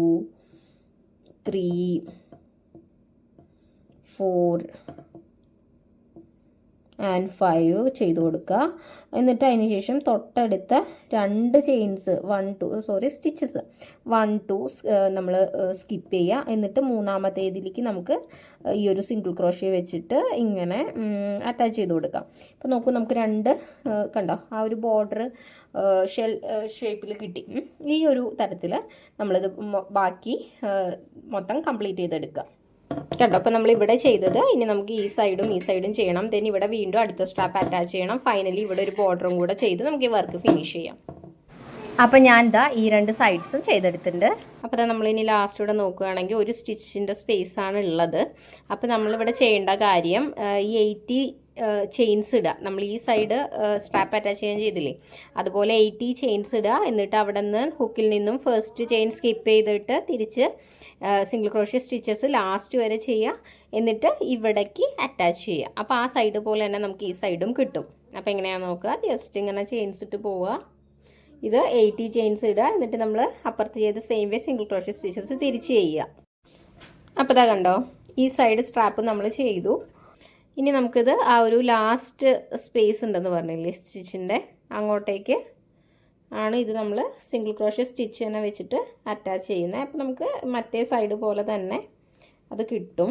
3 4 ആൻഡ് 5 ചെയ്ത് കൊടുക്കുക. എന്നിട്ട് അതിന് ശേഷം തൊട്ടടുത്ത 2 ചെയിൻസ് 1 2 നമ്മൾ സ്കിപ്പ് ചെയ്യുക. എന്നിട്ട് മൂന്നാമത്തേതിലേക്ക് നമുക്ക് ഈ ഒരു സിംഗിൾ ക്രോഷ്യ വെച്ചിട്ട് ഇങ്ങനെ അറ്റാച്ച് ചെയ്ത് കൊടുക്കാം. ഇപ്പോൾ നോക്കൂ, നമുക്ക് 2 കണ്ടോ ആ ഒരു ബോർഡർ ഷെൽ ഷേപ്പിൽ കിട്ടി. ഈ ഒരു തരത്തിൽ നമ്മളിത് ബാക്കി മൊത്തം കംപ്ലീറ്റ് ചെയ്തെടുക്കുക. കണ്ടോ, അപ്പോൾ നമ്മൾ ഇവിടെ ചെയ്തത്. ഇനി നമുക്ക് ഈ സൈഡും ചെയ്യണം. ദെൻ ഇവിടെ വീണ്ടും അടുത്ത സ്ട്രാപ്പ് അറ്റാച്ച് ചെയ്യണം. ഫൈനലി ഇവിടെ ഒരു ബോർഡറും കൂടെ ചെയ്ത് നമുക്ക് ഈ വർക്ക് ഫിനിഷ് ചെയ്യാം. അപ്പോൾ ഞാൻ ഈ 2 സൈഡ്സും ചെയ്തെടുത്തിട്ടുണ്ട്. അപ്പോൾ നമ്മളിനി ലാസ്റ്റ് ഇവിടെ നോക്കുകയാണെങ്കിൽ ഒരു സ്റ്റിച്ചിൻ്റെ സ്പേസാണ് ഉള്ളത്. അപ്പോൾ നമ്മളിവിടെ ചെയ്യേണ്ട കാര്യം ഈ 80 ചെയിൻസ് ഇടുക. നമ്മൾ ഈ സൈഡ് സ്ട്രാപ്പ് അറ്റാച്ച് ചെയ്യാൻ ചെയ്തില്ലേ, അതുപോലെ 80 ചെയിൻസ് ഇടുക. എന്നിട്ട് അവിടെ നിന്ന് ഹുക്കിൽ നിന്നും ഫസ്റ്റ് ചെയിൻ സ്കിപ്പ് ചെയ്തിട്ട് തിരിച്ച് സിംഗിൾ ക്രോഷ്യ സ്റ്റിച്ചസ് ലാസ്റ്റ് വരെ ചെയ്യുക. എന്നിട്ട് ഇവിടേക്ക് അറ്റാച്ച് ചെയ്യുക. അപ്പോൾ ആ സൈഡ് പോലെ തന്നെ നമുക്ക് ഈ സൈഡും കിട്ടും. അപ്പോൾ എങ്ങനെയാണെന്ന് നോക്കുക. ജസ്റ്റ് ഇങ്ങനെ ചെയിൻസ് ഇട്ട് പോവുക. ഇത് 80 ചെയിൻസ് ഇടുക. എന്നിട്ട് നമ്മൾ അപ്പുറത്ത് ചെയ്ത് same way single crochet stitches തിരിച്ച് ചെയ്യുക. അപ്പോൾ ഇതാ കണ്ടോ, ഈ സൈഡ് സ്ട്രാപ്പ് നമ്മൾ ചെയ്തു. ഇനി നമുക്കിത് ആ ഒരു ലാസ്റ്റ് സ്പേസ് ഉണ്ടെന്ന് പറഞ്ഞില്ലേ സ്റ്റിച്ചിൻ്റെ, അങ്ങോട്ടേക്ക് ആണ് ഇത് നമ്മൾ സിംഗിൾ ക്രോഷ്യ സ്റ്റിച്ച് തന്നെ വെച്ചിട്ട് അറ്റാച്ച് ചെയ്യുന്നത്. അപ്പോൾ നമുക്ക് മറ്റേ സൈഡ് പോലെ തന്നെ അത് കിട്ടും.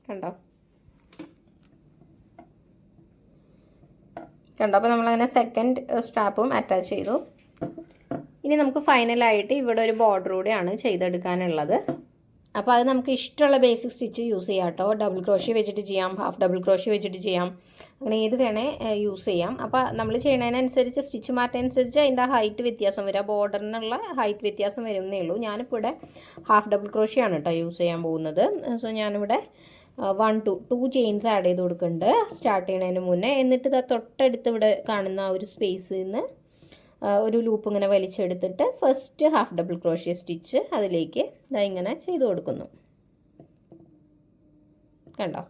കണ്ടോ അപ്പോൾ നമ്മളങ്ങനെ സെക്കൻഡ് സ്ട്രാപ്പും അറ്റാച്ച് ചെയ്തു. ഇനി നമുക്ക് ഫൈനലായിട്ട് ഇവിടെ ഒരു ബോർഡർ കൂടെയാണ് ചെയ്തെടുക്കാനുള്ളത്. അപ്പോൾ അത് നമുക്ക് ഇഷ്ടമുള്ള ബേസിക് സ്റ്റിച്ച് യൂസ് ചെയ്യാം കേട്ടോ. ഡബിൾ ക്രോഷ്യ വെച്ചിട്ട് ചെയ്യാം, ഹാഫ് ഡബിൾ ക്രോഷ്യ വെച്ചിട്ട് ചെയ്യാം, അങ്ങനെ ഏത് വേണേ യൂസ് ചെയ്യാം. അപ്പോൾ നമ്മൾ ചെയ്യുന്നതിനനുസരിച്ച് സ്റ്റിച്ച് മാറ്റുന്നതനുസരിച്ച് അതിൻ്റെ ഹൈറ്റ് വ്യത്യാസം വരിക, ബോർഡറിനുള്ള ഹൈറ്റ് വ്യത്യാസം വരുന്നേ ഉള്ളൂ. ഞാനിപ്പോൾ ഇവിടെ ഹാഫ് ഡബിൾ ക്രോഷ്യ ആണ് കേട്ടോ യൂസ് ചെയ്യാൻ പോകുന്നത്. സോ ഞാനിവിടെ 2 ചെയിൻസ് ആഡ് ചെയ്ത് കൊടുക്കുന്നുണ്ട് സ്റ്റാർട്ട് ചെയ്യുന്നതിന് മുന്നേ. എന്നിട്ട് തൊട്ടടുത്ത് ഇവിടെ കാണുന്ന ആ ഒരു സ്പേസിൽ നിന്ന് ഒരു ലൂപ്പ് ഇങ്ങനെ വലിച്ചെടുത്തിട്ട് first half double crochet stitch അതിലേക്ക് ഇങ്ങനെ ചെയ്ത് കൊടുക്കുന്നു. കണ്ടോ,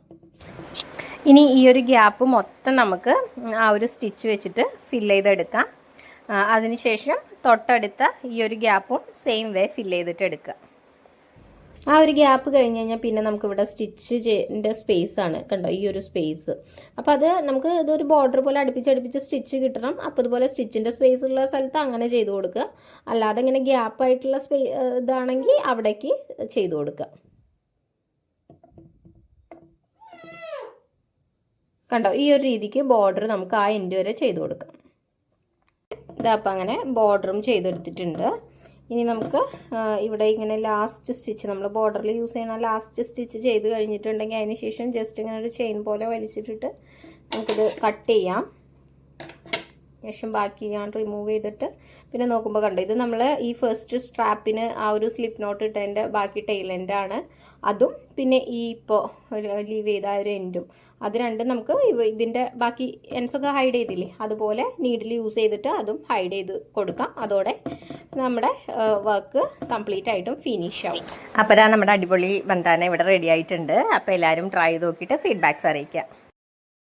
ഇനി ഈ ഒരു ഗ്യാപ്പ് മൊത്തം നമുക്ക് ആ ഒരു സ്റ്റിച്ച് വെച്ചിട്ട് ഫില്ല് ചെയ്തെടുക്കാം. അതിനുശേഷം തൊട്ടടുത്ത ഈ ഒരു ഗ്യാപ്പും സെയിം വേ ഫില്ല് ചെയ്തിട്ട് എടുക്കുക. ആ ഒരു ഗ്യാപ്പ് കഴിഞ്ഞ് കഴിഞ്ഞാൽ പിന്നെ നമുക്കിവിടെ സ്റ്റിച്ചിൻ്റെ സ്പേസാണ് കണ്ടോ, ഈ ഒരു സ്പേസ്. അപ്പോൾ അത് നമുക്ക് ഇതൊരു ബോർഡർ പോലെ അടുപ്പിച്ച് സ്റ്റിച്ച് കിട്ടണം. അപ്പോൾ ഇതുപോലെ സ്റ്റിച്ചിൻ്റെ സ്പേസ് ഉള്ള സ്ഥലത്ത് അങ്ങനെ ചെയ്ത് കൊടുക്കുക. അല്ലാതെ ഇങ്ങനെ ഗ്യാപ്പായിട്ടുള്ള ഇതാണെങ്കിൽ അവിടേക്ക് ചെയ്ത് കൊടുക്കുക. കണ്ടോ, ഈ ഒരു രീതിക്ക് ബോർഡർ നമുക്ക് ആ എൻഡ് വരെ ചെയ്ത് കൊടുക്കാം. ഇതപ്പോൾ അങ്ങനെ ബോർഡറും ചെയ്തെടുത്തിട്ടുണ്ട്. ഇനി നമുക്ക് ഇവിടെ ഇങ്ങനെ ലാസ്റ്റ് സ്റ്റിച്ച് നമ്മൾ ബോർഡറിൽ യൂസ് ചെയ്യുന്ന ലാസ്റ്റ് സ്റ്റിച്ച് ചെയ്ത് കഴിഞ്ഞിട്ടുണ്ടെങ്കിൽ അതിന് ശേഷം ജസ്റ്റ് ഇങ്ങനെ ഒരു ചെയിൻ പോലെ വലിച്ചിട്ടിട്ട് നമുക്കിത് കട്ട് ചെയ്യാം. ശേഷം ബാക്കി ഞാൻ റിമൂവ് ചെയ്തിട്ട് പിന്നെ നോക്കുമ്പോൾ കണ്ടോ, ഇത് നമ്മൾ ഈ ഫസ്റ്റ് സ്ട്രാപ്പിന് ആ ഒരു സ്ലിപ്പ് നോട്ട് ഇട്ടതിൻ്റെ ബാക്കി ടെയിൽ എൻഡാണ്. അതും പിന്നെ ഈ ഇപ്പോൾ ലീവ് ചെയ്ത ആ ഒരു എൻഡും, അത് രണ്ടും നമുക്ക് ഇതിൻ്റെ ബാക്കി എൻഡ്സൊക്കെ ഹൈഡ് ചെയ്തില്ലേ, അതുപോലെ നീഡിൽ യൂസ് ചെയ്തിട്ട് അതും ഹൈഡ് ചെയ്ത് കൊടുക്കാം. അതോടെ നമ്മുടെ വർക്ക് കംപ്ലീറ്റ് ആയിട്ടും ഫിനിഷ് ആവും. അപ്പോൾ ഇതാ നമ്മുടെ അടിപൊളി ബന്ധാന ഇവിടെ റെഡി ആയിട്ടുണ്ട്. അപ്പോൾ എല്ലാവരും ട്രൈ ചെയ്ത് നോക്കിയിട്ട് ഫീഡ്ബാക്ക്സ് അറിയിക്കുക.